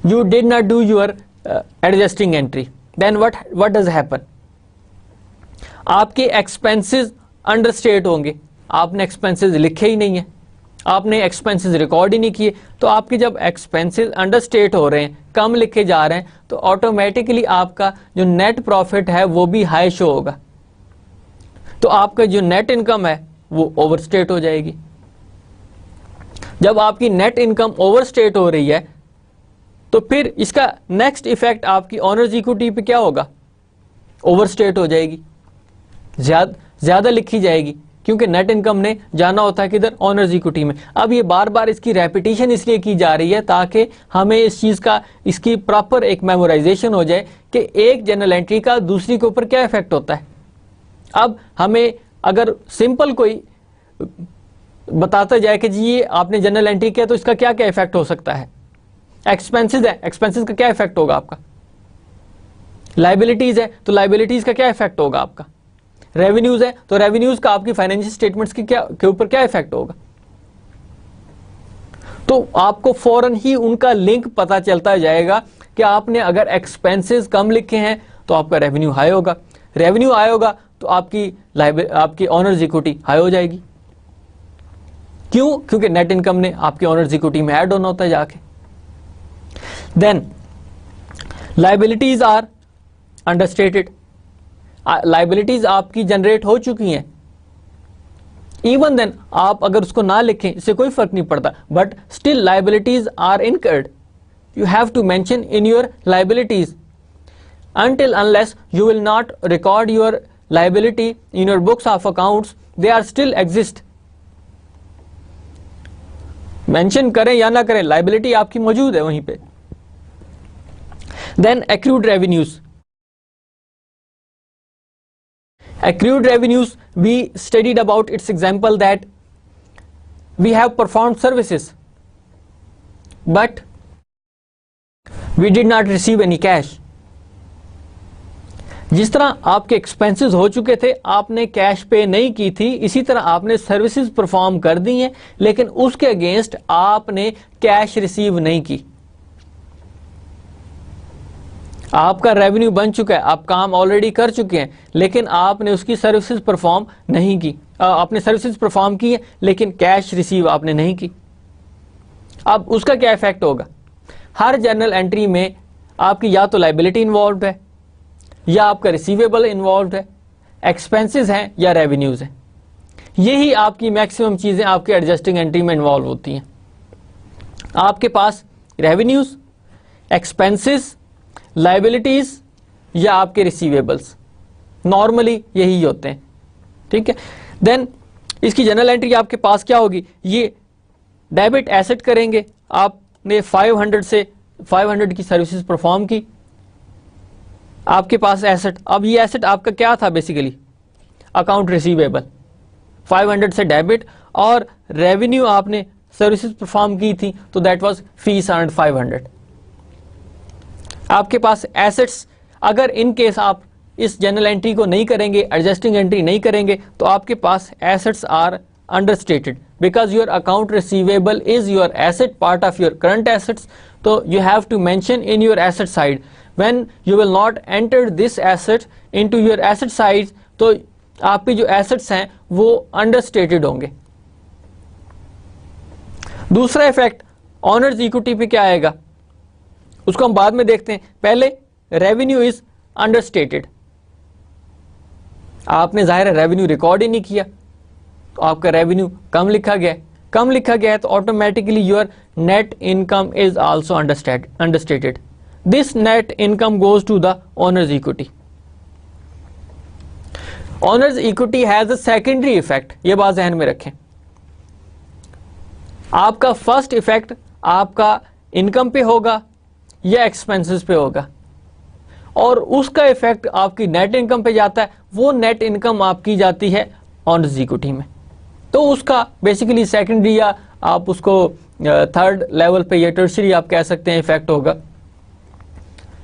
S1: you did not do your adjusting entry, then what does happen? आपके एक्सपेंसेस अंडरस्टेट होंगे, आपने एक्सपेंसेस लिखे ही नहीं है, आपने एक्सपेंसेस रिकॉर्ड ही नहीं किए। तो आपके जब एक्सपेंसेस अंडरस्टेट हो रहे हैं, कम लिखे जा रहे हैं, तो ऑटोमेटिकली आपका जो नेट प्रॉफिट है वो भी हाई शो होगा। तो आपका जो नेट इनकम है वो ओवरस्टेट हो जाएगी। जब आपकी नेट इनकम ओवरस्टेट हो रही है तो फिर इसका नेक्स्ट इफेक्ट आपकी ऑनर्स इक्विटी पे क्या होगा, ओवरस्टेट हो जाएगी, ज्यादा लिखी जाएगी, क्योंकि नेट इनकम ने जाना होता है किधर, ऑनर्स इक्विटी में। अब ये बार बार इसकी रेपिटेशन इसलिए की जा रही है ताकि हमें इस चीज का, इसकी प्रॉपर एक मेमोराइजेशन हो जाए कि एक जनरल एंट्री का दूसरी के ऊपर क्या इफेक्ट होता है। अब हमें अगर सिंपल कोई बताता जाए कि जी ये आपने जनरल एंट्री किया तो इसका क्या क्या इफेक्ट हो सकता है, एक्सपेंसेस है, एक्सपेंसेस का क्या इफेक्ट होगा आपका, लाइबिलिटीज है तो लाइबिलिटीज का क्या इफेक्ट होगा आपका, रेवेन्यूज है तो रेवेन्यूज का आपकी फाइनेंशियल स्टेटमेंट्स के ऊपर क्या इफेक्ट होगा। तो आपको फौरन ही उनका लिंक पता चलता जाएगा कि आपने अगर एक्सपेंसेस कम लिखे हैं तो आपका रेवेन्यू हाई होगा, रेवेन्यू हाई होगा तो आपकी ऑनर्स इक्विटी हाई हो जाएगी। क्यों? क्योंकि नेट इनकम ने आपकी ऑनर्स इक्विटी में ऐड ऑन होता है जाके। Then liabilities are understated, liabilities आपकी जनरेट हो चुकी हैं, इवन देन आप अगर उसको ना लिखें इससे कोई फर्क नहीं पड़ता, but still liabilities are incurred, you have to mention in your liabilities until unless you will not record your liability in your books of accounts, they are still exist। Mention करें या ना करें लाइबिलिटी आपकी मौजूद है वहीं पे। Then accrued revenues, accrued revenues we studied about its example that we have performed services but we did not receive any cash। जिस तरह आपके एक्सपेंसेस हो चुके थे, आपने कैश पे नहीं की थी, इसी तरह आपने सर्विसेज परफॉर्म कर दी हैं लेकिन उसके अगेंस्ट आपने कैश रिसीव नहीं की। आपका रेवेन्यू बन चुका है, आप काम ऑलरेडी कर चुके हैं लेकिन आपने उसकी सर्विसेज परफॉर्म नहीं की, आपने सर्विसेज परफॉर्म की है लेकिन कैश रिसीव आपने नहीं की। अब उसका क्या इफेक्ट होगा, हर जर्नल एंट्री में आपकी या तो लाइबिलिटी इन्वॉल्व है या आपका रिसीवेबल इन्वॉल्व है, एक्सपेंसेस हैं या रेवेन्यूज हैं। यही आपकी मैक्सिमम चीजें आपके एडजस्टिंग एंट्री में इन्वॉल्व होती हैं। आपके पास रेवेन्यूज, एक्सपेंसेस, लाइबिलिटीज या आपके रिसीवेबल्स नॉर्मली यही होते हैं, ठीक है। देन इसकी जनरल एंट्री आपके पास क्या होगी, ये डेबिट एसेट करेंगे, आपने 500 से 500 की सर्विसेज परफॉर्म की, आपके पास एसेट, अब ये एसेट आपका क्या था, बेसिकली अकाउंट रिसीवेबल, 500 से डेबिट और रेवेन्यू आपने सर्विसेज परफॉर्म की थी तो दैट वाज फीस अर्न्ड 500। आपके पास एसेट्स, अगर इन केस आप इस जनरल एंट्री को नहीं करेंगे, एडजस्टिंग एंट्री नहीं करेंगे तो आपके पास assets are understated because your account receivable is your asset, part of your current assets, so you have to mention in your asset side when you will not enter this asset into your asset side, तो आपके जो assets हैं वो understated होंगे। दूसरा effect honours equity पे क्या आएगा उसको हम बाद में देखते हैं, पहले रेवेन्यू इज अंडरस्टेटेड, आपने जाहिर है रेवेन्यू रिकॉर्ड ही नहीं किया तो आपका रेवेन्यू कम लिखा गया, कम लिखा गया है तो automatically your net income is also understated. This net income goes to the owners equity. Owners equity has a secondary effect, ये बात ध्यान में रखें। आपका फर्स्ट इफेक्ट आपका इनकम पे होगा या एक्सपेंसेस पे होगा और उसका इफेक्ट आपकी नेट इनकम पे जाता है, वो नेट इनकम आपकी जाती है ऑनर्स इक्विटी में, तो उसका बेसिकली सेकेंडरी या आप उसको थर्ड लेवल पे या टर्शियरी आप कह सकते हैं इफेक्ट होगा।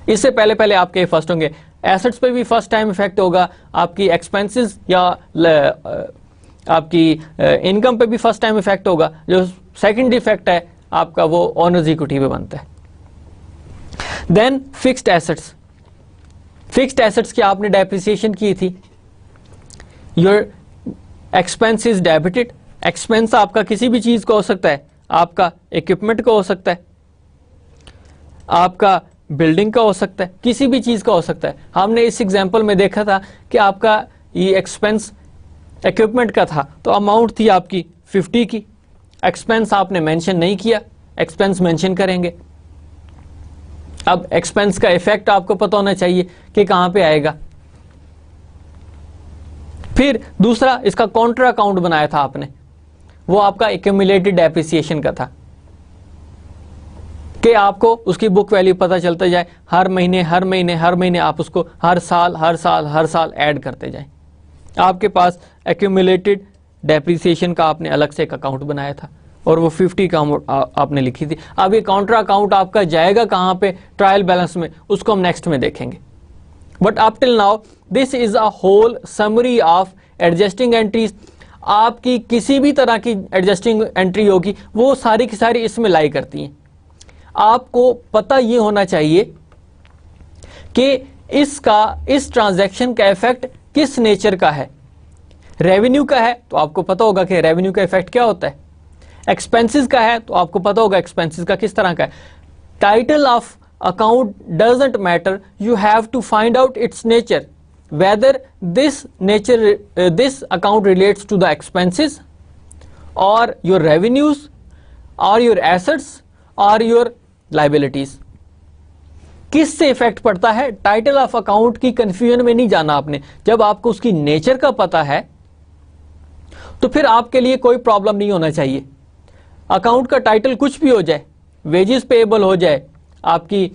S1: इससे पहले पहले आपके फर्स्ट होंगे, एसेट्स पे भी फर्स्ट टाइम इफेक्ट होगा, आपकी एक्सपेंसेस या आपकी इनकम पे भी फर्स्ट टाइम इफेक्ट होगा, जो सेकेंडरी इफेक्ट है आपका वो ऑनर्स इक्विटी पे बनता है। Then fixed assets, fixed assets की आपने डेप्रिसिएशन की थी, your expense is debited, expense आपका किसी भी चीज का हो सकता है, आपका इक्विपमेंट का हो सकता है, आपका बिल्डिंग का हो सकता है, किसी भी चीज का हो सकता है। हमने इस एग्जांपल में देखा था कि आपका ये एक्सपेंस इक्विपमेंट का था तो अमाउंट थी आपकी 50 की, एक्सपेंस आपने मेंशन नहीं किया, एक्सपेंस मेंशन करेंगे। अब एक्सपेंस का इफेक्ट आपको पता होना चाहिए कि कहां पे आएगा। फिर दूसरा इसका काउंटर अकाउंट बनाया था आपने, वो आपका एक्यूमुलेटेड डेप्रिसिएशन का था कि आपको उसकी बुक वैल्यू पता चलता जाए, हर महीने हर महीने हर महीने आप उसको हर साल हर साल हर साल ऐड करते जाएं। आपके पास एक्यूमुलेटेड डेप्रिसिएशन का आपने अलग से एक अकाउंट बनाया था और वो 50 का आपने लिखी थी। अब ये काउंटर अकाउंट आपका जाएगा कहां पे, ट्रायल बैलेंस में, उसको हम नेक्स्ट में देखेंगे। But up till now this is a whole summary of adjusting entries. आपकी किसी भी तरह की एडजस्टिंग एंट्री होगी वो सारी की सारी इसमें लाई करती हैं। आपको पता ये होना चाहिए कि इस ट्रांजैक्शन का इफेक्ट किस नेचर का है। रेवेन्यू का है तो आपको पता होगा कि रेवेन्यू का इफेक्ट क्या होता है, एक्सपेंसेस का है तो आपको पता होगा एक्सपेंसेस का किस तरह का है। Title of account doesn't matter, you have to find out its nature, whether this account relates to the expenses और योर रेवेन्यूज और योर एसेट्स और योर लाइबिलिटीज। किससे इफेक्ट पड़ता है, टाइटल ऑफ अकाउंट की कंफ्यूजन में नहीं जाना आपने। जब आपको उसकी नेचर का पता है तो फिर आपके लिए कोई प्रॉब्लम नहीं होना चाहिए। अकाउंट का टाइटल कुछ भी हो जाए, वेजेस पेएबल हो जाए, आपकी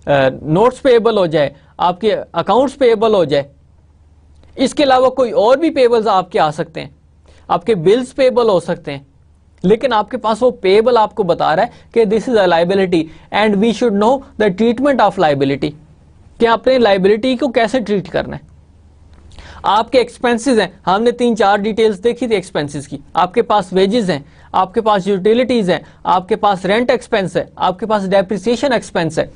S1: नोट्स पेएबल हो जाए, आपके अकाउंट्स पेएबल हो जाए, इसके अलावा कोई और भी पेएबल्स आपके आ सकते हैं, आपके बिल्स पेएबल हो सकते हैं, लेकिन आपके पास वो पेएबल आपको बता रहा है कि this is a liability and we should know the treatment of liability, कि आपने लायबिलिटी को कैसे ट्रीट करना है। आपके एक्सपेंसेस हैं, हमने 3-4 डिटेल्स देखी थी एक्सपेंसेस की। आपके पास वेजेस हैं, आपके पास यूटिलिटीज हैं, आपके पास रेंट एक्सपेंस है, आपके पास डेप्रिसिएशन एक्सपेंस है।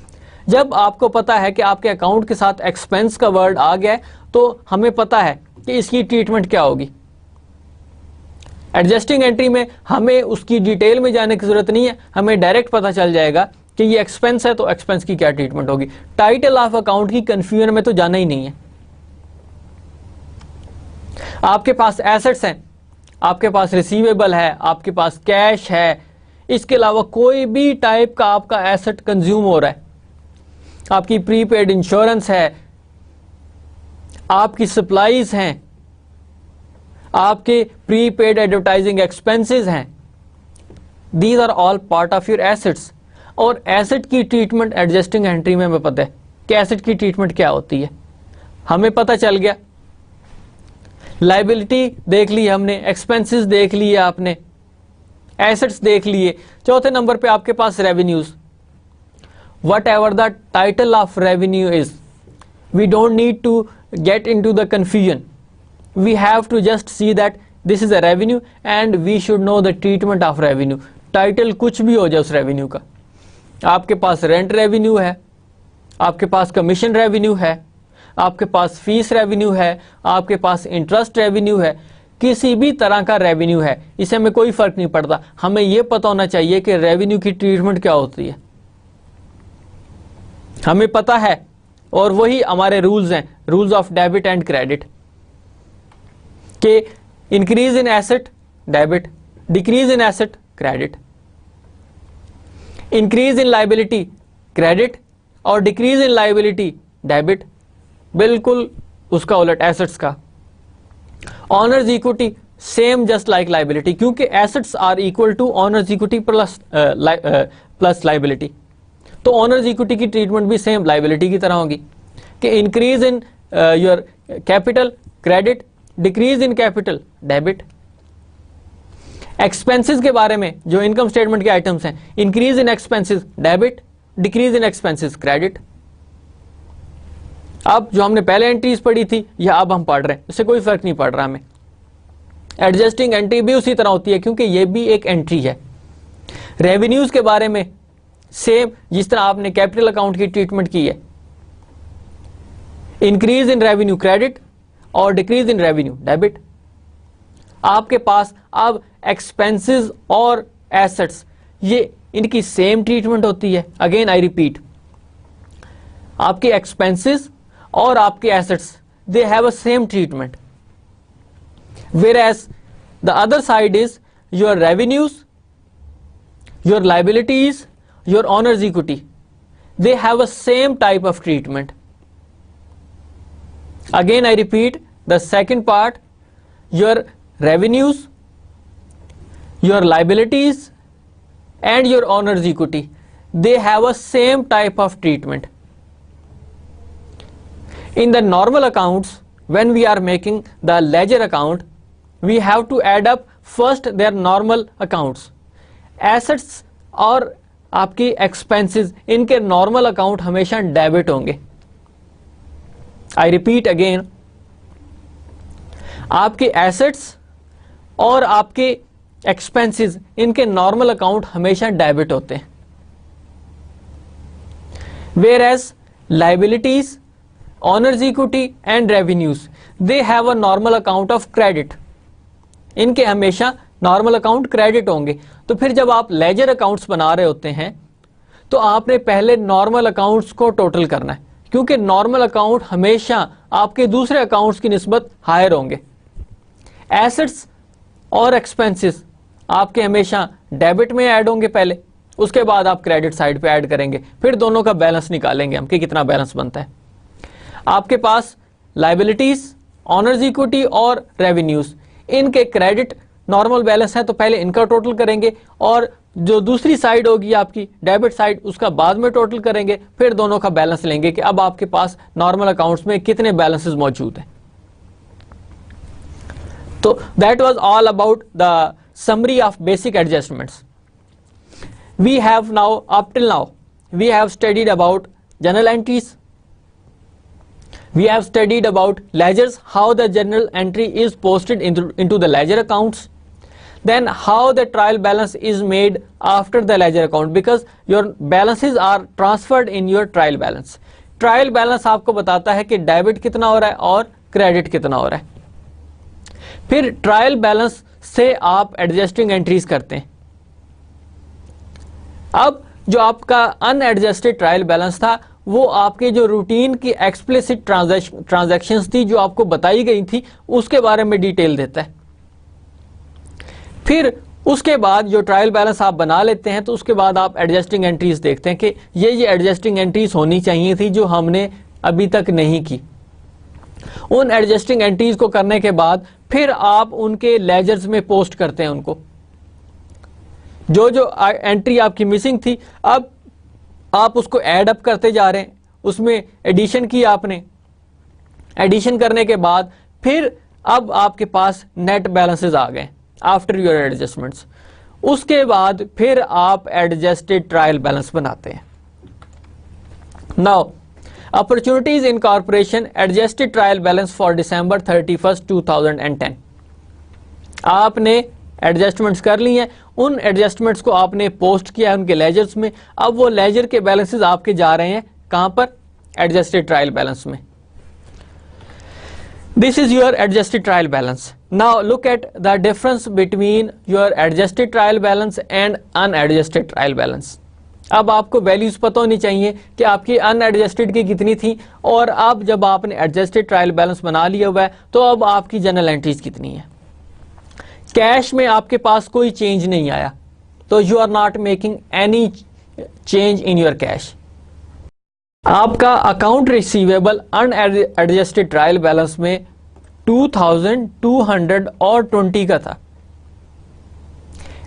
S1: जब आपको पता है कि आपके अकाउंट के साथ एक्सपेंस का वर्ड आ गया है तो हमें पता है कि इसकी ट्रीटमेंट क्या होगी। एडजस्टिंग एंट्री में हमें उसकी डिटेल में जाने की जरूरत नहीं है, हमें डायरेक्ट पता चल जाएगा कि ये एक्सपेंस है तो एक्सपेंस की क्या ट्रीटमेंट होगी। टाइटल ऑफ अकाउंट की कंफ्यूजन में तो जाना ही नहीं है। आपके पास एसेट्स हैं, आपके पास रिसीवेबल है, आपके पास कैश है, इसके अलावा कोई भी टाइप का आपका एसेट कंज्यूम हो रहा है, आपकी प्रीपेड इंश्योरेंस है, आपकी सप्लाईज हैं, आपके प्रीपेड एडवर्टाइजिंग एक्सपेंसेस हैं, these are all part of your assets. और एसेट की ट्रीटमेंट एडजस्टिंग एंट्री में हमें पता है कि एसेट की ट्रीटमेंट क्या होती है, हमें पता चल गया। लायबिलिटी देख ली हमने, एक्सपेंसेस देख लिए आपने, एसेट्स देख लिए। चौथे नंबर पे आपके पास revenues. Whatever the title of revenue is, we don't need to get into the confusion, we have to just see that this is a revenue and we should know the treatment of revenue. Title कुछ भी हो जाए उस revenue का, आपके पास rent revenue है, आपके पास commission revenue है, आपके पास फीस रेवेन्यू है, आपके पास इंटरेस्ट रेवेन्यू है, किसी भी तरह का रेवेन्यू है, इससे हमें कोई फर्क नहीं पड़ता। हमें यह पता होना चाहिए कि रेवेन्यू की ट्रीटमेंट क्या होती है, हमें पता है। और वही हमारे रूल्स हैं, rules of debit and credit, कि increase in asset debit, decrease in asset credit, increase in liability credit और डिक्रीज इन लायबिलिटी डेबिट, बिल्कुल उसका उलट एसेट्स का। Owner's equity same just like liability, क्योंकि assets are equal to owner's equity plus liability, तो owner's equity की treatment भी same liability की तरह होगी कि increase in your capital credit, decrease in capital debit. Expenses के बारे में जो इनकम स्टेटमेंट के आइटम्स हैं, increase in expenses debit, decrease in expenses credit. अब जो हमने पहले एंट्रीज पढ़ी थी या अब हम पढ़ रहे हैं, इससे कोई फर्क नहीं पड़ रहा हमें। एडजस्टिंग एंट्री भी उसी तरह होती है क्योंकि ये भी एक एंट्री है। रेवेन्यूज के बारे में सेम जिस तरह आपने कैपिटल अकाउंट की ट्रीटमेंट की है, इंक्रीज इन रेवेन्यू क्रेडिट और डिक्रीज इन रेवेन्यू डेबिट। आपके पास अब एक्सपेंसेस और एसेट्स, ये इनकी सेम ट्रीटमेंट होती है। अगेन आई रिपीट, आपके एक्सपेंसेस और आपके assets they have a same treatment. whereas the other side is your revenues, your liabilities, your owner's equity. They have a same type of treatment. Again I repeat the second part, your revenues, your liabilities and your owner's equity, they have a same type of treatment. In the normal accounts, when we are making the ledger account, we have to add up first their normal accounts. Assets और आपकी expenses, इनके normal account हमेशा debit होंगे. I repeat again, आपके assets और आपके expenses, इनके normal account हमेशा डेबिट होते हैं. Whereas liabilities, owner's equity and revenues, they have a normal account of credit. इनके हमेशा नॉर्मल अकाउंट क्रेडिट होंगे. तो फिर जब आप लेजर अकाउंट्स बना रहे होते हैं तो आपने पहले नॉर्मल अकाउंट्स को टोटल करना है, क्योंकि नॉर्मल अकाउंट हमेशा आपके दूसरे अकाउंट्स की निस्बत हायर होंगे. एसेट्स और एक्सपेंसेस आपके हमेशा डेबिट में ऐड होंगे पहले, उसके बाद आप क्रेडिट साइड पे ऐड करेंगे, फिर दोनों का बैलेंस निकालेंगे हम कि कितना बैलेंस बनता है. आपके पास लायबिलिटीज, ऑनर्स इक्विटी और रेवेन्यूज, इनके क्रेडिट नॉर्मल बैलेंस है तो पहले इनका टोटल करेंगे और जो दूसरी साइड होगी आपकी डेबिट साइड, उसका बाद में टोटल करेंगे, फिर दोनों का बैलेंस लेंगे कि अब आपके पास नॉर्मल अकाउंट्स में कितने बैलेंसेस मौजूद हैं. तो that was all about the summary of basic adjustments. We have now up till now we have studied about general entries. We have studied about ledgers, how the journal entry is posted into the ledger accounts. Then how the trial balance is made after the ledger account, because your balances are transferred in your trial balance. Trial balance आपको बताता है कि debit कितना हो रहा है और credit कितना हो रहा है. फिर ट्रायल बैलेंस से आप एडजस्टिंग एंट्रीज करते हैं. अब जो आपका अनएडजस्टेड ट्रायल बैलेंस था वो आपके जो रूटीन की एक्सप्लिसिट ट्रांजैक्शंस थी जो आपको बताई गई थी उसके बारे में डिटेल देता है. फिर उसके बाद जो ट्रायल बैलेंस आप बना लेते हैं तो उसके बाद आप एडजस्टिंग एंट्रीज देखते हैं कि ये एडजस्टिंग एंट्रीज होनी चाहिए थी जो हमने अभी तक नहीं की. उन एडजस्टिंग एंट्रीज को करने के बाद फिर आप उनके लेजर्स में पोस्ट करते हैं उनको. जो एंट्री आपकी मिसिंग थी अब आप उसको ऐड अप करते जा रहे हैं, उसमें एडिशन की आपने. एडिशन करने के बाद फिर अब आपके पास नेट बैलेंसेस आ गए आफ्टर योर एडजस्टमेंट्स. उसके बाद फिर आप एडजस्टेड ट्रायल बैलेंस बनाते हैं. Now opportunities in corporation adjusted trial balance for December 31st, 2010. आपने एडजस्टमेंट्स कर ली हैं, उन एडजस्टमेंट्स को आपने पोस्ट किया है उनके लेजर्स में. अब वो लेजर के बैलेंसेस आपके जा रहे हैं कहां पर? एडजस्टेड ट्रायल बैलेंस में. This is your adjusted trial balance. Now look at the difference between your adjusted trial balance and unadjusted trial balance. अब आपको वैल्यूज पता होनी चाहिए कि आपकी अनएडजस्टेड की कितनी थी और अब जब आपने एडजस्टेड ट्रायल बैलेंस बना लिया हुआ है तो अब आपकी जनरल एंट्रीज कितनी है. कैश में आपके पास कोई चेंज नहीं आया तो you are not making any change in your cash. आपका account receivable unadjusted trial balance में 2220 का था,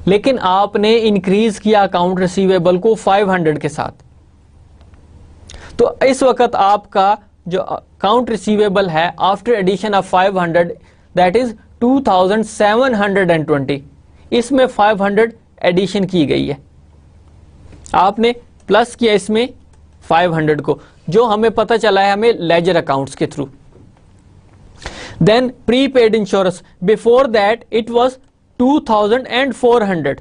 S1: लेकिन आपने इंक्रीज किया अकाउंट रिसीवेबल को 500 के साथ. तो इस वक्त आपका जो अकाउंट रिसीवेबल है after addition of 500 that is 2720. इसमें 500 एडिशन की गई है, आपने प्लस किया इसमें 500 को, जो हमें पता चला है हमें लेजर अकाउंट्स के through. Then prepaid insurance, before that it was 2400,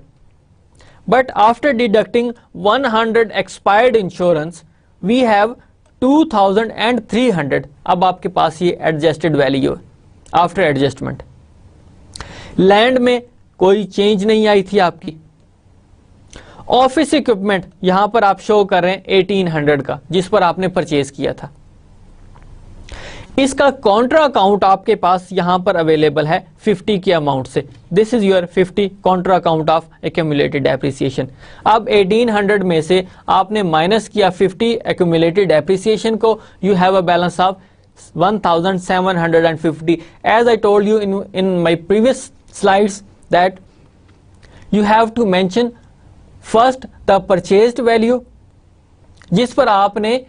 S1: but after deducting 100 expired insurance we have 2300. अब आपके पास ये adjusted value after adjustment. Land में कोई चेंज नहीं आई थी आपकी. ऑफिस इक्विपमेंट यहां पर आप शो कर रहे हैं 1800 का जिस पर आपने परचेज किया था. इसका कॉन्ट्रा अकाउंट आपके पास यहां पर अवेलेबल है 50 के अमाउंट से। This is your 50 contra account of accumulated depreciation. अब 1800 में से आपने माइनस किया 50 एक्यूमुलेटेड डेप्रिसिएशन को, you have a balance of 1750। As I told you in my previous slides that you have to mention first the purchased value, जिस पर आपने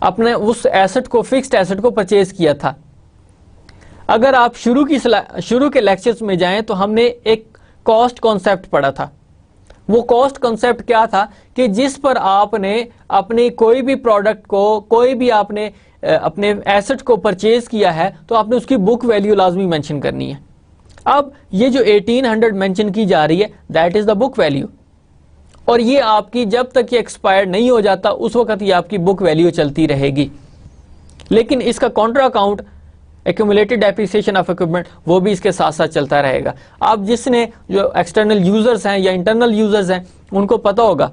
S1: अपने उस एसेट को, फिक्स्ड एसेट को परचेज किया था। अगर आप शुरू के लेक्चर्स में जाएं तो हमने एक कॉस्ट कॉन्सेप्ट पढ़ा था। वो कॉस्ट कॉन्सेप्ट क्या था कि जिस पर आपने अपने कोई भी प्रोडक्ट को, कोई भी आपने अपने एसेट को परचेज किया है तो आपने उसकी बुक वैल्यू लाजमी मेंशन करनी है। अब ये जो 1800 मेंशन की जा रही है that is the book value, और ये आपकी जब तक ये एक्सपायर नहीं हो जाता उस वक्त ये आपकी बुक वैल्यू चलती रहेगी। लेकिन इसका Contra account accumulated depreciation of equipment वो भी इसके साथ साथ चलता रहेगा। अब जिसने जो एक्सटर्नल यूजर्स हैं या इंटरनल यूजर्स हैं उनको पता होगा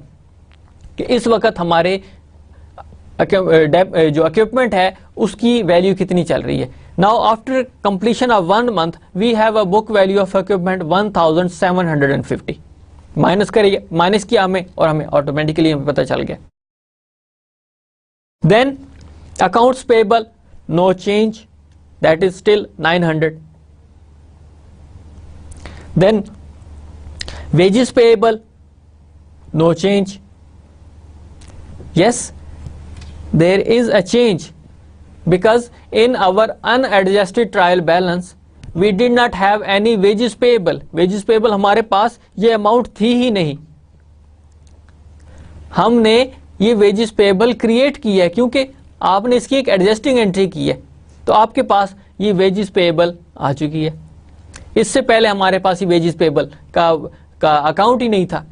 S1: कि इस वक्त हमारे जो इक्विपमेंट है उसकी वैल्यू कितनी चल रही है। Now after completion of 1 month we have a book value of equipment 1750। Minus करिए, माइनस किया हमें और हमें ऑटोमेटिकली हमें पता चल गया। Then accounts payable no change, that is still 900। देन wages payable no change. Yes, there is a change because in our unadjusted trial balance we did not have any wages payable. wages payable हमारे पास ये amount थी ही नहीं। हमने ये wages payable create की है क्योंकि आपने इसकी एक एडजस्टिंग एंट्री की है, तो आपके पास ये wages payable आ चुकी है। इससे पहले हमारे पास ये wages payable का अकाउंट ही नहीं था,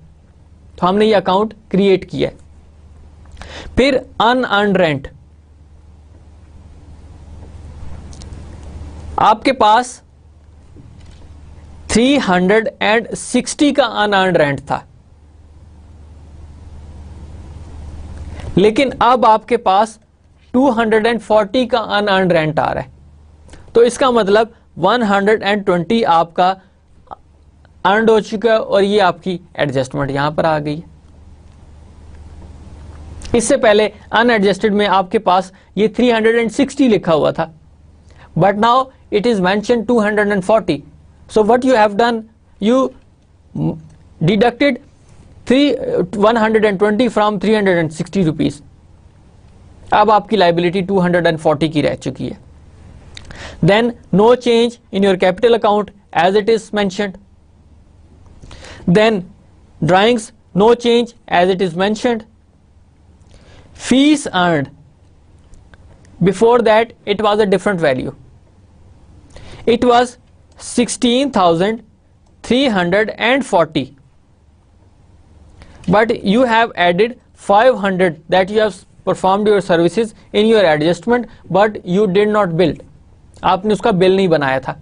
S1: तो हमने ये अकाउंट क्रिएट किया है। फिर अनअर्न्ड रेंट, आपके पास 360 का अनअर्न्ड रेंट था, लेकिन अब आपके पास 240 का अनअर्न्ड रेंट आ रहा है। तो इसका मतलब 120 आपका अर्नड हो चुका है और ये आपकी एडजस्टमेंट यहां पर आ गई है। इससे पहले अनएडजस्टेड में आपके पास ये 360 लिखा हुआ था, but now it is mentioned 240. So what you have done, you deducted 120 from 360 rupees. अब आपकी लाइबिलिटी 240 की रह चुकी है। Then no change in your capital account as it is mentioned. Then drawings no change as it is mentioned. Fees earned, before that it was a different value. It was 16,340, but you have added 500 that you have performed your services in your adjustment, but you did not bill. आपने उसका bill नहीं बनाया था,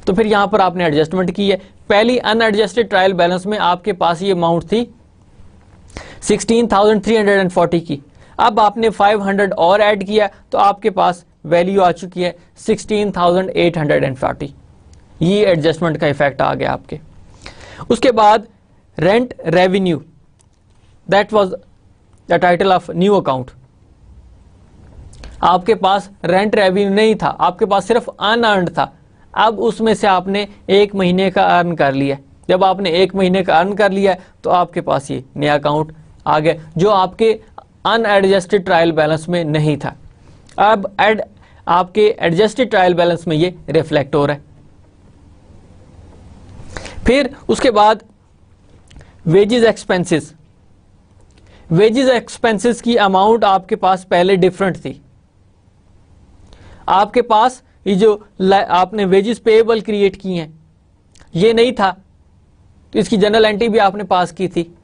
S1: तो फिर यहां पर आपने एडजस्टमेंट की है। पहली अनएडजस्टेड ट्रायल बैलेंस में आपके पास ये अमाउंट थी 16,340 की, अब आपने 500 और ऐड किया तो आपके पास वैल्यू आ चुकी है 16,840। ये एडजस्टमेंट का इफेक्ट आ गया आपके। उसके बाद rent revenue, that was the title of new account. आपके पास रेंट रेवेन्यू नहीं था, आपके पास सिर्फ अनअर्न्ड था। अब उसमें से आपने 1 महीने का अर्न कर लिया। जब आपने 1 महीने का अर्न कर लिया तो आपके पास ये नया अकाउंट आ गया जो आपके अनएडजस्टेड ट्रायल बैलेंस में नहीं था। अब आपके एडजस्टेड ट्रायल बैलेंस में ये रिफ्लेक्ट हो रहा है। फिर उसके बाद वेजेस एक्सपेंसेस। वेजेस एक्सपेंसेस की अमाउंट आपके पास पहले डिफरेंट थी। आपके पास ये जो आपने वेजेस पेएबल क्रिएट की हैं ये नहीं था, तो इसकी जनरल एंट्री भी आपने पास की थी।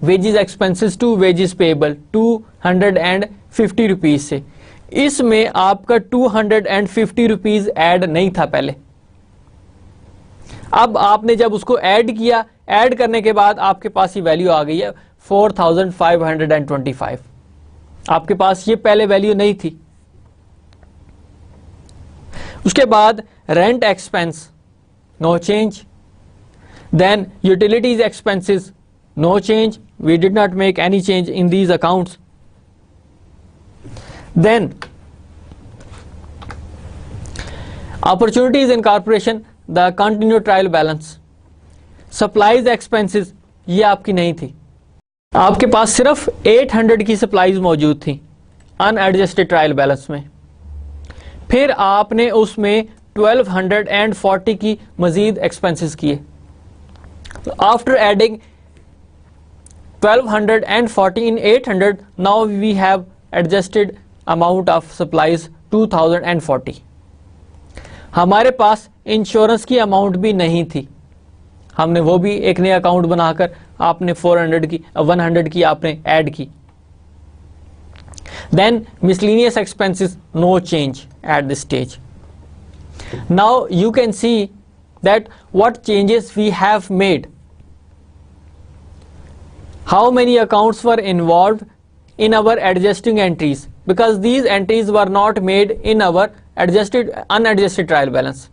S1: Wages expenses to wages payable 250 rupees से, इसमें आपका 250 रुपीज ऐड नहीं था पहले। अब आपने जब उसको ऐड किया, ऐड करने के बाद आपके पास ये वैल्यू आ गई है 4525। आपके पास ये पहले वैल्यू नहीं थी, उसके बाद rent expense no change, then utilities expenses no change, we did not make any change in these accounts. Then opportunities in corporation, the continued trial balance. Supplies expenses ये आपकी नहीं थी, आपके पास सिर्फ 800 की सप्लाईज मौजूद थी अनएडजस्टेड ट्रायल बैलेंस में. फिर आपने उसमें 1240 की मजीद एक्सपेंसेस किए. After adding 1240 in 800, now we have adjusted amount of supplies 2040. हमारे पास इंश्योरेंस की अमाउंट भी नहीं थी, हमने वो भी एक नया अकाउंट बनाकर आपने 100 की आपने ऐड की. Then miscellaneous expenses no change at this stage. Now you can see that what changes we have made. How many accounts were involved in our adjusting entries, because these entries were not made in our unadjusted trial balance,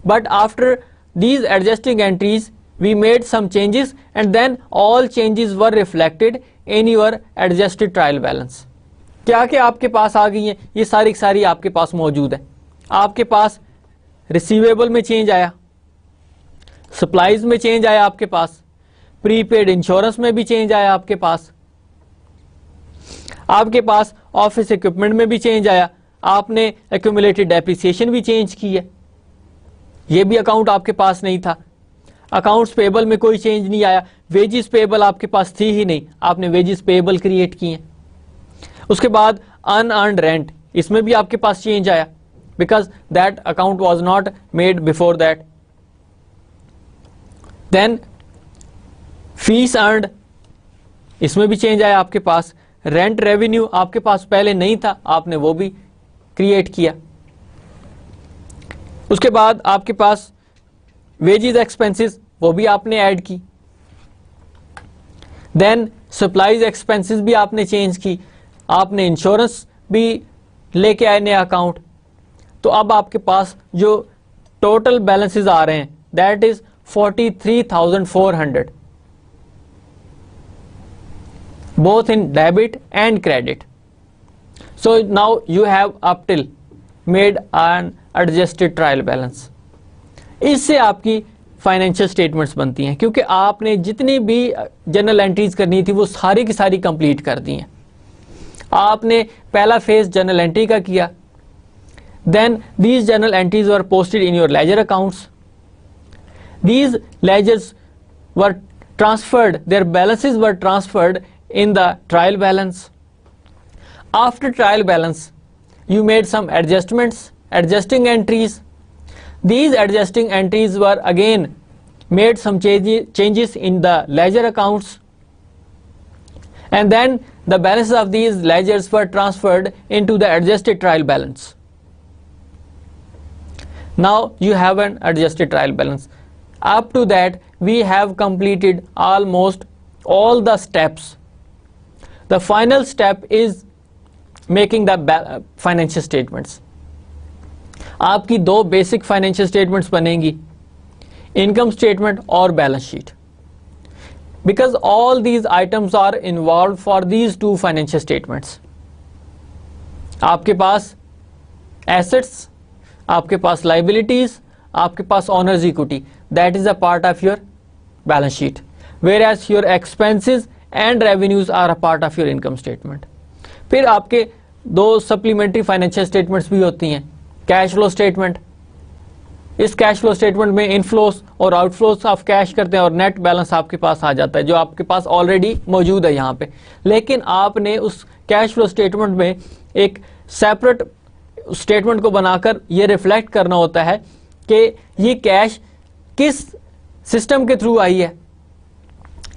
S1: but after these adjusting entries we made some changes and then all changes were reflected in your adjusted trial balance. क्या क्या आपके पास आ गई हैं, ये सारी सारी आपके पास मौजूद है. आपके पास रिसीवेबल में चेंज आया, सप्लाईज में चेंज आया, आपके पास प्रीपेड इंश्योरेंस में भी चेंज आया, आपके पास ऑफिस इक्विपमेंट में भी चेंज आया, आपने एक्यूमुलेटेड डेप्रिसिएशन भी चेंज की है, ये भी अकाउंट आपके पास नहीं था. अकाउंट्स पेबल में कोई चेंज नहीं आया, वेजेस पेबल आपके पास थी ही नहीं, आपने वेजेस पेबल क्रिएट किए. उसके बाद अनअर्न्ड रेंट, इसमें भी आपके पास चेंज आया because that account was not made before that. Then fees earned, इसमें भी चेंज आया आपके पास. रेंट रेवेन्यू आपके पास पहले नहीं था, आपने वो भी क्रिएट किया. उसके बाद आपके पास वेजेस एक्सपेंसेस, वो भी आपने ऐड की. देन सप्लाईज एक्सपेंसेस भी आपने चेंज की, आपने इंश्योरेंस भी लेके आए नया अकाउंट. तो अब आपके पास जो टोटल बैलेंसेस आ रहे हैं that is 43,400 both in debit and credit. So now you have up till made an adjusted trial balance. इससे आपकी फाइनेंशियल स्टेटमेंट्स बनती हैं, क्योंकि आपने जितनी भी जर्नल एंट्रीज करनी थी वो सारी की सारी कंप्लीट कर दी हैं. आपने पहला फेज जर्नल एंट्री का किया, then these journal entries were posted in your ledger accounts. These ledgers were transferred, their balances were transferred in the trial balance. After trial balance you made some adjusting entries. These adjusting entries were again made some changes in the ledger accounts, and then the balances of these ledgers were transferred into the adjusted trial balance. Now you have an adjusted trial balance. Up to that we have completed almost all the steps. The final step is making the financial statements. आपकी दो basic financial statements बनेंगी, income statement और balance sheet, because all these items are involve for these two financial statements. आपके पास assets, आपके पास liabilities, आपके पास owner's equity, that is a part of your balance sheet, whereas your expenses and revenues are a part of your income statement. फिर आपके दो supplementary financial statements भी होती हैं. कैश फ्लो स्टेटमेंट, इस कैश फ्लो स्टेटमेंट में inflows और outflows of cash करते हैं और नेट बैलेंस आपके पास आ जाता है जो आपके पास ऑलरेडी मौजूद है यहाँ पे. लेकिन आपने उस कैश फ्लो स्टेटमेंट में एक सेपरेट स्टेटमेंट को बनाकर ये रिफ्लेक्ट करना होता है कि ये कैश किस सिस्टम के थ्रू आई है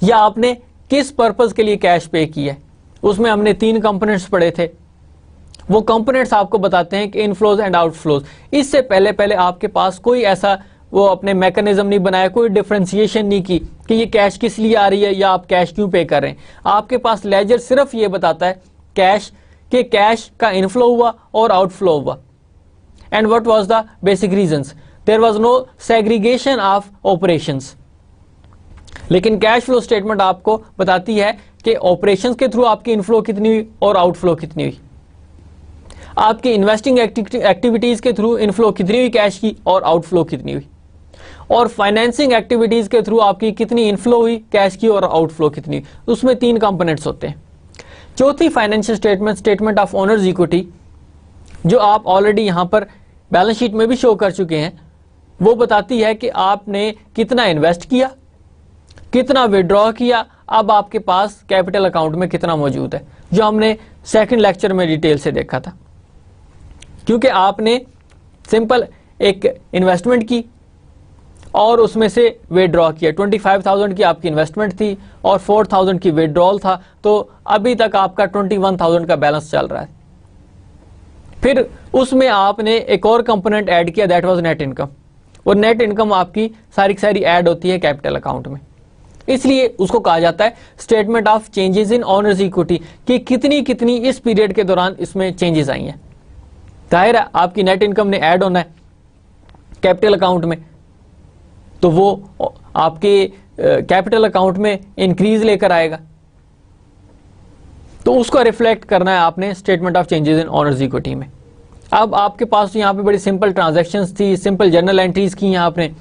S1: या आपने किस पर्पस के लिए कैश पे किया है. उसमें हमने 3 कंपोनेंट्स पढ़े थे, वो कंपोनेंट्स आपको बताते हैं कि इनफ्लोज एंड आउटफ्लोज. इससे पहले पहले आपके पास कोई ऐसा वो अपने मैकेनिज्म नहीं बनाया, कोई डिफरेंशिएशन नहीं की कि ये कैश किस लिए आ रही है या आप कैश क्यों पे कर रहे हैं. आपके पास लेजर सिर्फ ये बताता है कैश के कैश का इनफ्लो हुआ और आउटफ्लो हुआ, and what was the basic reasons? There was no segregation of operations. लेकिन कैश फ्लो स्टेटमेंट आपको बताती है कि ऑपरेशंस के थ्रू आपकी इनफ्लो कितनी हुई और आउटफ्लो कितनी हुई, आपकी इन्वेस्टिंग एक्टिविटीज के थ्रू इनफ्लो कितनी हुई कैश की और आउटफ्लो कितनी हुई, और फाइनेंसिंग एक्टिविटीज के थ्रू आपकी कितनी इनफ्लो हुई कैश की और आउटफ्लो कितनी हुई। उसमें 3 कंपोनेंट्स होते हैं। चौथी financial statement, statement of owners equity, जो आप ऑलरेडी यहां पर बैलेंस शीट में भी शो कर चुके हैं, वो बताती है कि आपने कितना इन्वेस्ट किया, कितना विड्रॉ किया, अब आपके पास कैपिटल अकाउंट में कितना मौजूद है, जो हमने सेकंड लेक्चर में डिटेल से देखा था। क्योंकि आपने सिंपल एक इन्वेस्टमेंट की और उसमें से विड्रॉ किया, 25,000 की आपकी इन्वेस्टमेंट थी और 4,000 की विड्रॉल था, तो अभी तक आपका 21,000 का बैलेंस चल रहा है। फिर उसमें आपने एक और कंपोनेंट ऐड किया, दैट वाज नेट इनकम, और नेट इनकम आपकी सारी की सारी ऐड होती है कैपिटल अकाउंट में। इसलिए उसको कहा जाता है statement of changes in owners equity, कि कितनी कितनी इस पीरियड के दौरान इसमें चेंजेस आई हैं। जाहिर है आपकी नेट इनकम ने ऐड होना है कैपिटल अकाउंट में, तो वो आपके कैपिटल अकाउंट में इंक्रीज लेकर आएगा, तो उसको रिफ्लेक्ट करना है आपने statement of changes in owners equity में। अब आपके पास यहाँ पे बड़ी सिंपल ट्रांजैक्शंस थी, सिंपल जर्नल एंट्रीज की यहाँ आपने,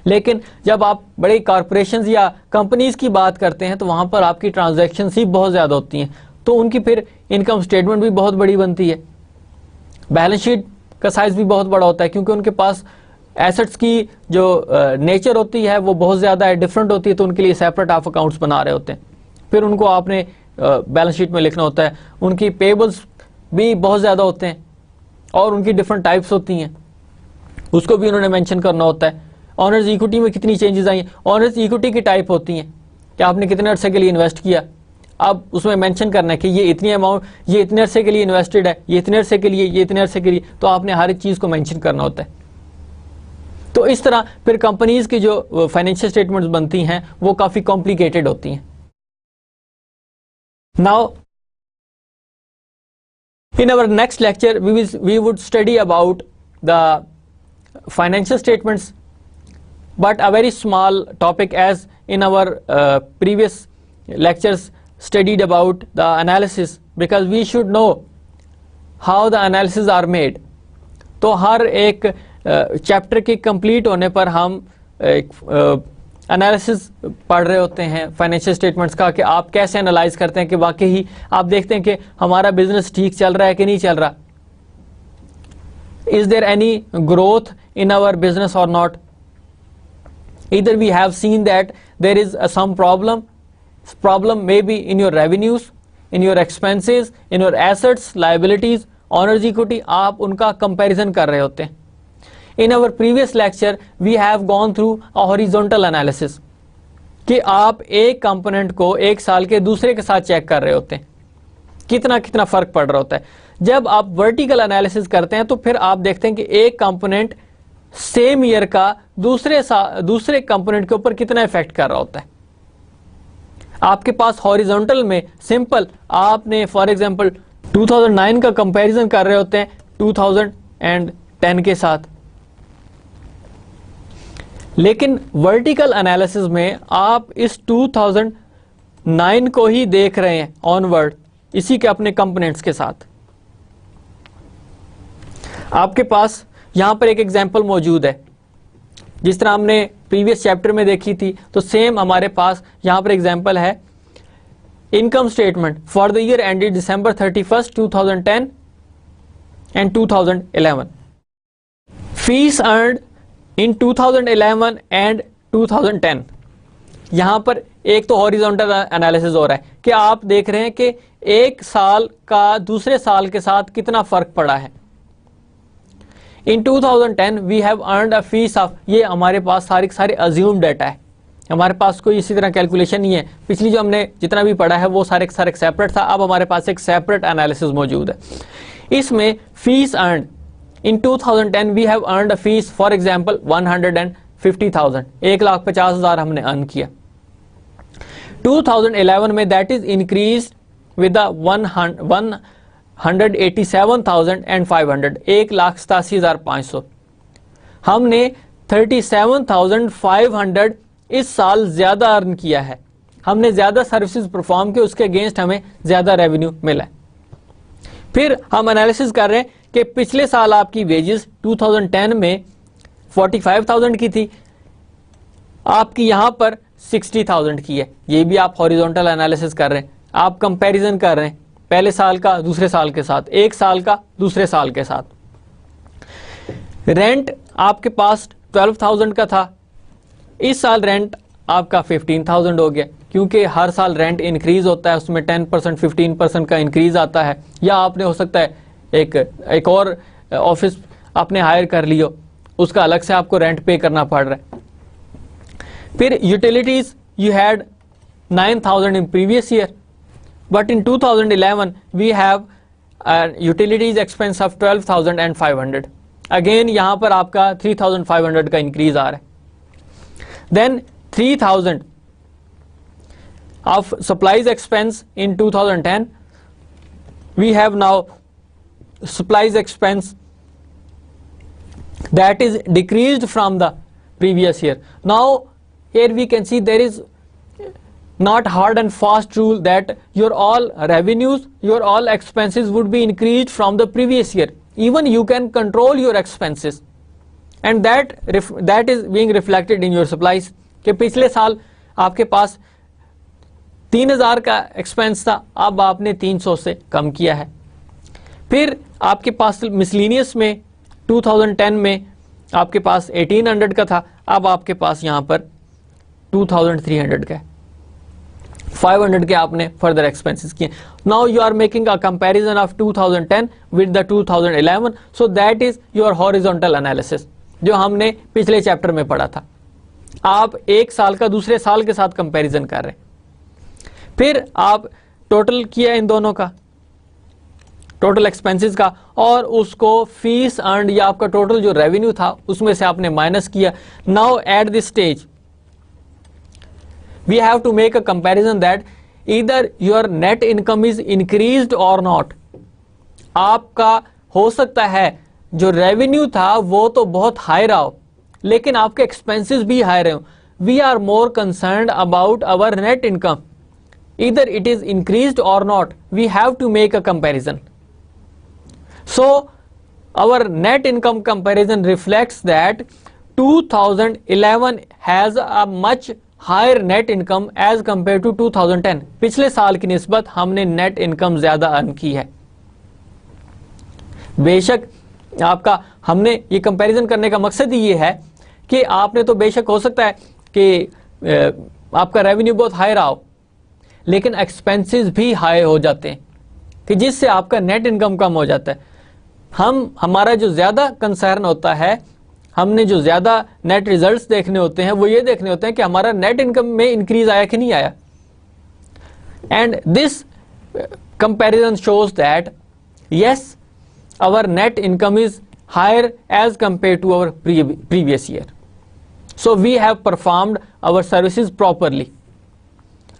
S1: लेकिन जब आप बड़े कॉरपोरेशंस या कंपनीज की बात करते हैं तो वहां पर आपकी ट्रांजैक्शंस ही बहुत ज्यादा होती हैं, तो उनकी फिर इनकम स्टेटमेंट भी बहुत बड़ी बनती है, बैलेंस शीट का साइज भी बहुत बड़ा होता है, क्योंकि उनके पास एसेट्स की जो नेचर होती है वो बहुत ज़्यादा डिफरेंट होती है, तो उनके लिए सेपरेट ऑफ अकाउंट्स बना रहे होते हैं। फिर उनको आपने बैलेंस शीट में लिखना होता है, उनकी पेबल्स भी बहुत ज़्यादा होते हैं और उनकी डिफरेंट टाइप्स होती हैं, उसको भी उन्होंने मेंशन करना होता है। ऑनर्स इक्विटी में कितनी चेंजेस आई हैं, ऑनर्स इक्विटी की टाइप होती हैं कि आपने कितने अरसे के लिए इन्वेस्ट किया, अब उसमें मेंशन करना है कि ये इतनी अमाउंट, ये इतने अरसे के लिए इन्वेस्टेड है, ये इतने अरसे के लिए, ये इतने अरसे के लिए, तो आपने हर एक चीज़ को मेंशन करना होता है। तो इस तरह फिर कंपनीज की जो फाइनेंशियल स्टेटमेंट्स बनती हैं वो काफ़ी कॉम्प्लिकेटेड होती हैं। Now in our next lecture we would study about the financial statements, but a very small topic, as in our previous lectures studied about the analysis, because we should know how the analysis are made। तो हर एक chapter के complete होने पर हम analysis पढ़ रहे होते हैं फाइनेंशियल स्टेटमेंट्स का, कि आप कैसे एनालाइज करते हैं कि वाकई ही आप देखते हैं कि हमारा बिजनेस ठीक चल रहा है कि नहीं चल रहा, is there any growth in our business और नॉट, इधर we have seen that there is some problem maybe in your revenues, in your expenses, in your assets, liabilities, owners equity, आप उनका कंपैरिजन कर रहे होते हैं। In our previous lecture we have gone through a horizontal analysis, कि आप एक component को एक साल के दूसरे के साथ चेक कर रहे होते हैं, कितना कितना फर्क पड़ रहा होता है। जब आप वर्टिकल एनालिसिस करते हैं तो फिर आप देखते हैं कि एक कंपोनेंट सेम ईयर का दूसरे कंपोनेंट के ऊपर कितना इफेक्ट कर रहा होता है। आपके पास हॉरिजॉन्टल में सिंपल आपने फॉर एग्जांपल 2009 का कंपैरिजन कर रहे होते हैं 2010 के साथ, लेकिन वर्टिकल एनालिसिस में आप इस 2009 को ही देख रहे हैं ऑनवर्ड, इसी के अपने कंपोनेंट्स के साथ। आपके पास यहां पर एक एग्जांपल मौजूद है, जिस तरह हमने प्रीवियस चैप्टर में देखी थी, तो सेम हमारे पास यहां पर एग्जांपल है income statement for the year ended December 31st, 2010 and 2011। Fees earned in 2011 and 2010। यहां पर एक तो हॉरिजॉन्टल एनालिसिस हो रहा है कि आप देख रहे हैं कि एक साल का दूसरे साल के साथ कितना फर्क पड़ा है। In 2010 we have earned a fees of, ये हमारे पास सारे अज्यूम डाटा है, हमारे पास कोई इसी तरह कैलकुलेशन नहीं है। पिछली जो हमने जितना भी पढ़ा है वो सारे सेपरेट था, अब हमारे पास एक सेपरेट एनालिसिस मौजूद है। इसमें fees earned in 2010 we have earned a fees, for example 150,000, 1,50,000 हमने अर्न किया। 2011 में that is increased with the 187,500, 1,87,500। हमने 37,500 इस साल ज़्यादा अर्न किया है, हमने ज़्यादा सर्विसेज परफॉर्म किए, उसके अगेंस्ट हमें ज़्यादा रेवेन्यू मिला है। फिर हम एनालिसिस कर रहे हैं कि पिछले साल आपकी वेजेस 2010 में 45,000 की थी, आपकी यहां पर 60,000 की है। ये भी आप हॉरिजॉन्टल एनालिसिस कर रहे हैं, आप कंपैरिजन कर रहे हैं पहले साल का दूसरे साल के साथ, एक साल का दूसरे साल के साथ। रेंट आपके पास 12,000 का था, इस साल रेंट आपका 15,000 हो गया, क्योंकि हर साल रेंट इंक्रीज होता है, उसमें 10% 15% का इंक्रीज आता है। या आपने हो सकता है एक और ऑफिस आपने हायर कर लियो, उसका अलग से आपको रेंट पे करना पड़ रहा है। फिर utilities you had 9,000 in previous year, but in 2011 we have utilities expense of 12,500। Again यहां पर आपका 3,500 का इंक्रीज आ रहा है। देन 3,000 of supplies expense in 2010, we have now supplies expense that is decreased from the previous year. Now here we can see there is not hard and fast rule that your all revenues, your all expenses would be increased from the previous year. Even you can control your expenses, and that is being reflected in your supplies. कि पिछले साल आपके पास 3,000 का expense था, अब आपने 300 से कम किया है। फिर आपके पास मिसलिनियस में 2010 में आपके पास 1,800 का था, अब आपके पास यहां पर 2,300 का है। 500 के आपने फर्दर एक्सपेंसेस किए। Now you are making a comparison of 2010 with the 2011, so that is your horizontal analysis, जो हमने पिछले चैप्टर में पढ़ा था। आप एक साल का दूसरे साल के साथ कंपैरिजन कर रहे हैं। फिर आप टोटल किया इन दोनों का, टोटल एक्सपेंसेस का, और उसको फीस अर्न या आपका टोटल जो रेवेन्यू था उसमें से आपने माइनस किया। Now at this stage we have to make a comparison that either your net income is increased और नॉट। आपका हो सकता है जो रेवेन्यू था वो तो बहुत हाई रहा हो, लेकिन आपके एक्सपेंसेस भी हाई रहे हो। We are more concerned about our net income, either it is increased or not, we have to make a comparison. So our net income comparison reflects that 2011 has a much higher net income as compared to 2010. पिछले साल की निस्बत हमने net income ज्यादा earn की है। बेशक आपका हमने ये कंपैरिजन करने का मकसद ही ये है कि आपने तो बेशक हो सकता है कि आपका रेवेन्यू बहुत हाई रहा हो, लेकिन एक्सपेंसेस भी हाई हो जाते हैं कि जिससे आपका नेट इनकम कम हो जाता है। हमारा जो ज़्यादा कंसर्न होता है, हमने जो ज़्यादा नेट रिजल्ट्स देखने होते हैं वो ये देखने होते हैं कि हमारा नेट इनकम में इंक्रीज आया कि नहीं आया। And this comparison shows that yes our net income is higher as compare to our previous year. So we have performed our services properly,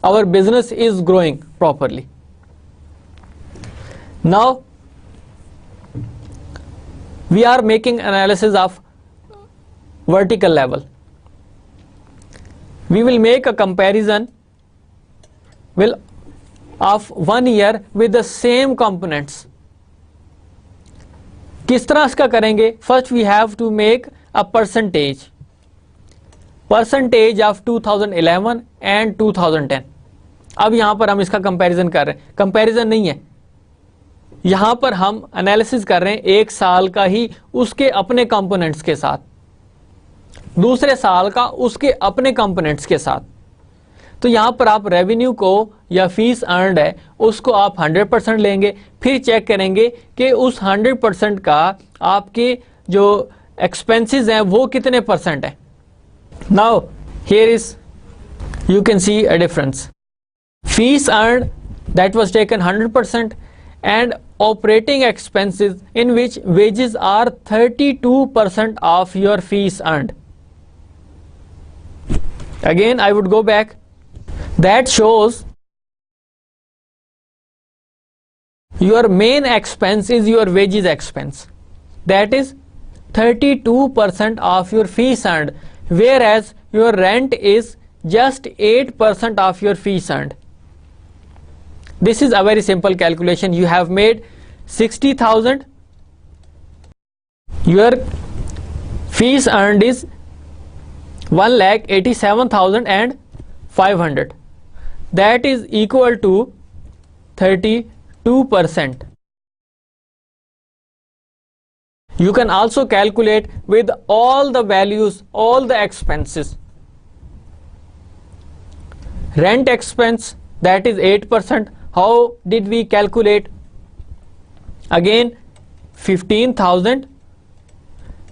S1: our business is growing properly. Now we are making analysis of vertical level. We will make a comparison of 1 year with the same components. किस तरह इसका करेंगे? First we have to make a percentage of 2011 and 2010. अब यहां पर हम इसका comparison कर रहे हैं, कंपैरिजन नहीं है, यहां पर हम एनालिसिस कर रहे हैं एक साल का ही उसके अपने कंपोनेंट्स के साथ, दूसरे साल का उसके अपने कंपोनेंट्स के साथ। तो यहां पर आप रेवेन्यू को या फीस अर्नड है उसको आप 100% लेंगे, फिर चेक करेंगे कि उस 100% का आपके जो एक्सपेंसेस हैं वो कितने परसेंट है। Now here is you can see a difference. Fees earned that was taken 100%, and operating expenses in which wages are 32% of your fees earned. Again I would go back, that shows your main expense is your wages expense, that is 32% of your fees earned, whereas your rent is just 8% of your fees earned. This is a very simple calculation. You have made 60,000, your fees earned is 1,87,500, that is equal to 32%. You can also calculate with all the values, all the expenses. Rent expense, that is 8%. How did we calculate? Again, 15,000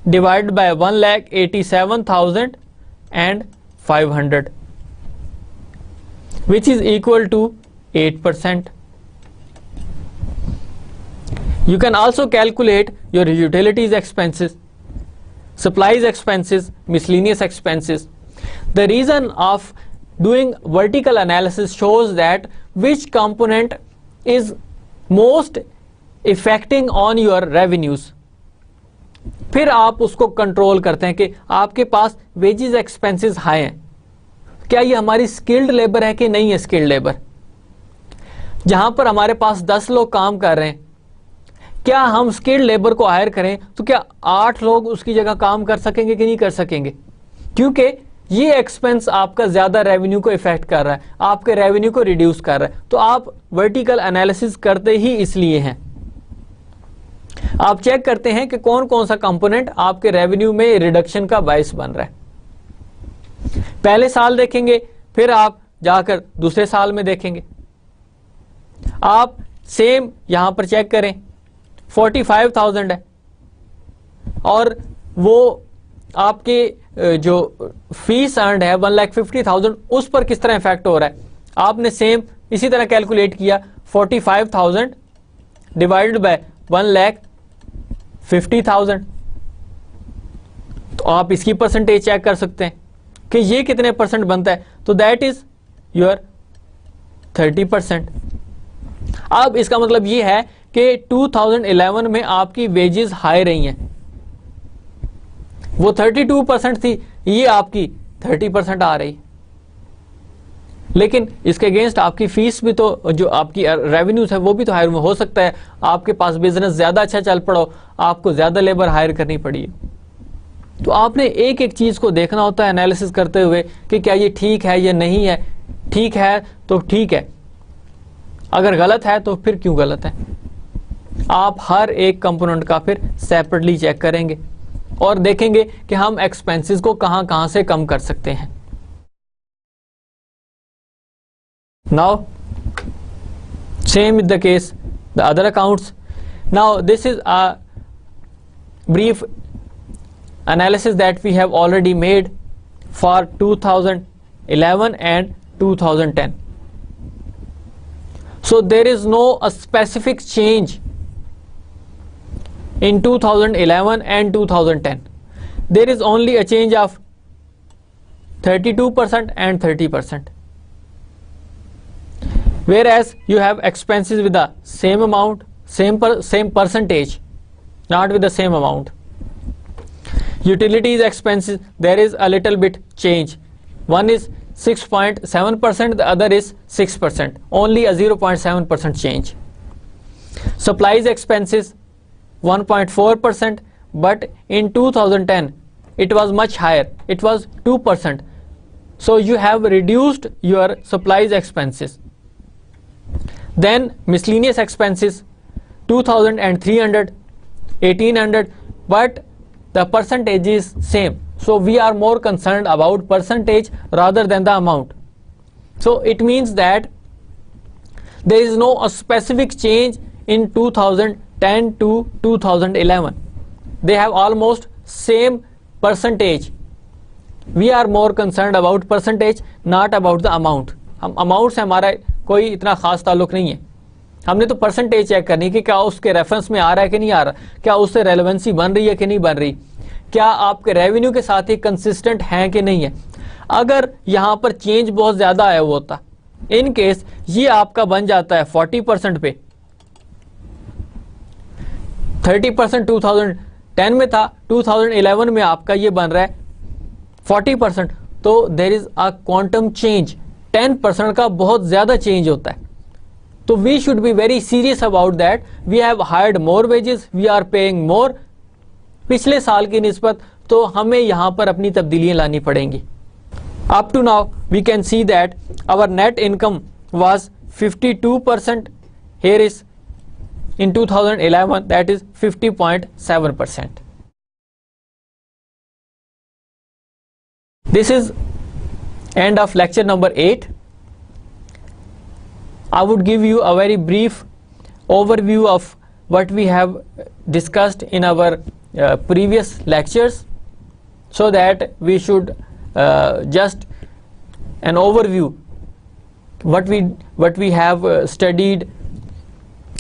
S1: divided by 1,87,500, which is equal to 8%. You can also calculate your utilities expenses, supplies expenses, miscellaneous expenses. The reason of doing vertical analysis shows that which component is most affecting on your revenues. फिर आप उसको control करते हैं कि आपके पास wages expenses high हैं, क्या ये हमारी स्किल्ड लेबर है कि नहीं है स्किल्ड लेबर। जहां पर हमारे पास 10 लोग काम कर रहे हैं, क्या हम स्किल्ड लेबर को हायर करें तो क्या 8 लोग उसकी जगह काम कर सकेंगे कि नहीं कर सकेंगे, क्योंकि ये एक्सपेंस आपका ज्यादा रेवेन्यू को इफेक्ट कर रहा है, आपके रेवेन्यू को रिड्यूस कर रहा है। तो आप वर्टिकल एनालिसिस करते ही इसलिए हैं, आप चेक करते हैं कि कौन कौन सा कंपोनेंट आपके रेवेन्यू में रिडक्शन का बायस बन रहा है। पहले साल देखेंगे, फिर आप जाकर दूसरे साल में देखेंगे। आप सेम यहां पर चेक करें, 45,000 है और वो आपके जो फीस अर्नड है 1,50,000, उस पर किस तरह इफेक्ट हो रहा है। आपने सेम इसी तरह कैलकुलेट किया, 45,000 डिवाइडेड बाय 1,50,000, तो आप इसकी परसेंटेज चेक कर सकते हैं कि ये कितने परसेंट बनता है, तो दैट इज योर 30%। अब इसका मतलब ये है कि 2011 में आपकी वेजेस हाई रही हैं, वो 32% थी, ये आपकी 30% आ रही, लेकिन इसके अगेंस्ट आपकी फीस भी तो, जो आपकी रेवेन्यूज है वो भी तो हायर में हो सकता है। आपके पास बिजनेस ज्यादा अच्छा चल पड़ो, आपको ज्यादा लेबर हायर करनी पड़ी। तो आपने एक एक चीज को देखना होता है एनालिसिस करते हुए कि क्या ये ठीक है या नहीं है। ठीक है तो ठीक है, अगर गलत है तो फिर क्यों गलत है। आप हर एक कंपोनेंट का फिर सेपरेटली चेक करेंगे और देखेंगे कि हम एक्सपेंसेस को कहां कहां से कम कर सकते हैं। Now, same is the case, the other accounts. Now, this is a brief analysis that we have already made for 2011 and 2010. So, there is no a specific change in 2011 and 2010. There is only a change of 32% and 30%. Whereas you have expenses with the same amount, same percentage, not with the same amount. Utilities expenses, there is a little bit change. One is 6.7%, the other is 6%, only a 0.7% change. Supplies expenses 1.4%, but in 2010 it was much higher, it was 2%. So you have reduced your supplies expenses. Then miscellaneous expenses 2,300, 1,800, but the percentage is same. So we are more concerned about percentage rather than the amount. So it means that there is no a specific change in 2010 to 2011. They have almost same percentage. We are more concerned about percentage, not about the amount. हम amount से हमारा कोई इतना खास ताल्लुक नहीं है, हमने तो परसेंटेज चेक करनी कि क्या उसके रेफरेंस में आ रहा है कि नहीं आ रहा, क्या उससे रेलेवेंसी बन रही है कि नहीं बन रही, क्या आपके रेवेन्यू के साथ ही कंसिस्टेंट हैं कि नहीं है। अगर यहाँ पर चेंज बहुत ज़्यादा आया हुआ होता, इन केस ये आपका बन जाता है 40% पे, 30% 2010 में था, 2011 में आपका ये बन रहा है 40%, तो there is a quantum change, 10% का बहुत ज्यादा चेंज होता है. तो we should be very serious about that. We have hired more wages, we are paying more पिछले साल की निस्बत, तो हमें यहां पर अपनी तब्दीलियां लानी पड़ेंगी. Up to now we can see that our net income was 52%, here is in 2011 that is 50.7%. This is end of lecture number 8. I would give you a very brief overview of what we have discussed in our previous lectures, so that we should just an overview what we have studied,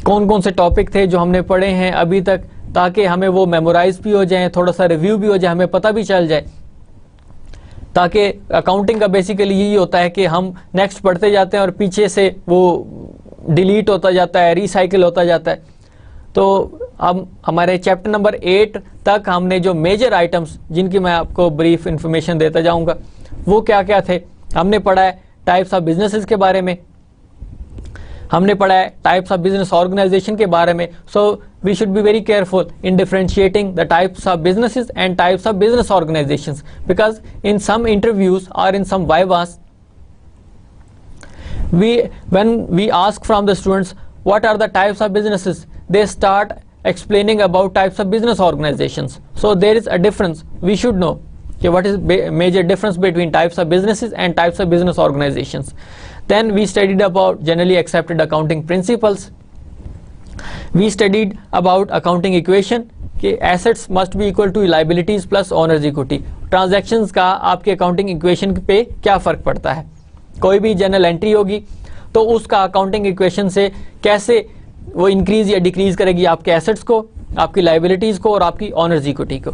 S1: कौन कौन से topic थे जो हमने पढ़े हैं अभी तक, ताकि हमें वो मेमोराइज भी हो जाए, थोड़ा सा रिव्यू भी हो जाए, हमें पता भी चल जाए. ताकि अकाउंटिंग का बेसिकली यही होता है कि हम नेक्स्ट पढ़ते जाते हैं और पीछे से वो डिलीट होता जाता है, रिसाइकिल होता जाता है. तो अब हमारे चैप्टर नंबर 8 तक हमने जो मेजर आइटम्स, जिनकी मैं आपको ब्रीफ इंफॉर्मेशन देता जाऊंगा, वो क्या क्या थे. हमने पढ़ा है टाइप्स ऑफ बिजनेसेस के बारे में, हमने पढ़ा है टाइप्स ऑफ बिजनेस ऑर्गेनाइजेशन के बारे में. So we should be very careful in differentiating the types of businesses and types of business organizations, because in some interviews और in some vivas when we ask from the students what are the types of businesses, they start explaining about types of business organizations. So there is a difference. We should know what is major difference between types of businesses and types of business organizations. Then we studied about generally accepted accounting principles. We studied about accounting equation कि assets must be equal to liabilities plus owner's equity. Transactions का आपके accounting equation पे क्या फ़र्क पड़ता है. कोई भी जनरल एंट्री होगी तो उसका अकाउंटिंग इक्वेशन से कैसे वो इंक्रीज या डिक्रीज करेगी आपके एसेट्स को, आपकी लाइबिलिटीज को और आपकी ऑनर्स इक्विटी को.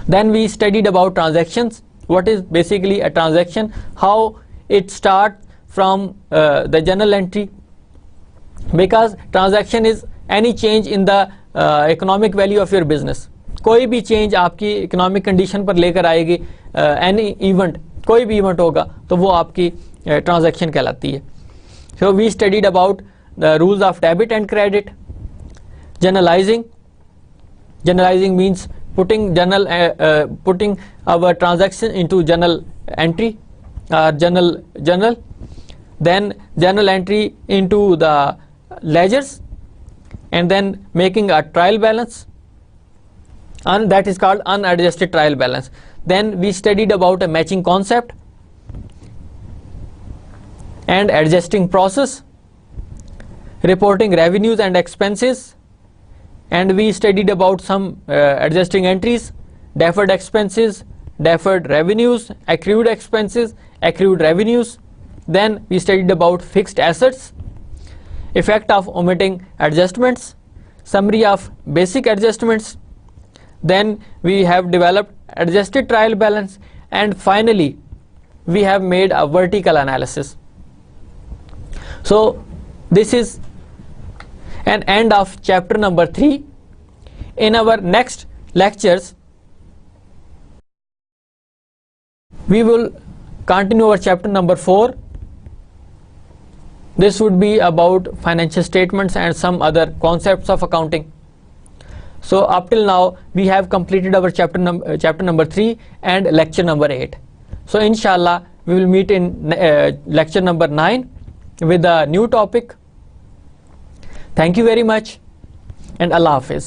S1: Then we studied about transactions. What is basically a transaction, how it start from the general entry, because transaction is any change in the economic value of your business. कोई भी change आपकी economic condition पर लेकर आएगी, any event, कोई भी event होगा तो वो आपकी ट्रांजैक्शन कहलाती है. So we studied about the rules of debit and credit. Generalising means putting our transaction into journal entry, journal, then journal entry into the ledgers, and then making a trial balance, and that is called unadjusted trial balance. Then we studied about a matching concept and adjusting process, reporting revenues and expenses, and we studied about some adjusting entries, deferred expenses, deferred revenues, accrued expenses, accrued revenues. Then we studied about fixed assets, effect of omitting adjustments, summary of basic adjustments. Then we have developed adjusted trial balance, and finally we have made a vertical analysis. So this is an end of chapter number 3. In our next lectures we will continue our chapter number 4. This would be about financial statements and some other concepts of accounting. So up till now we have completed our chapter number 3 and lecture number 8. So inshallah we will meet in lecture number 9 with a new topic. Thank you very much and Allah Hafiz.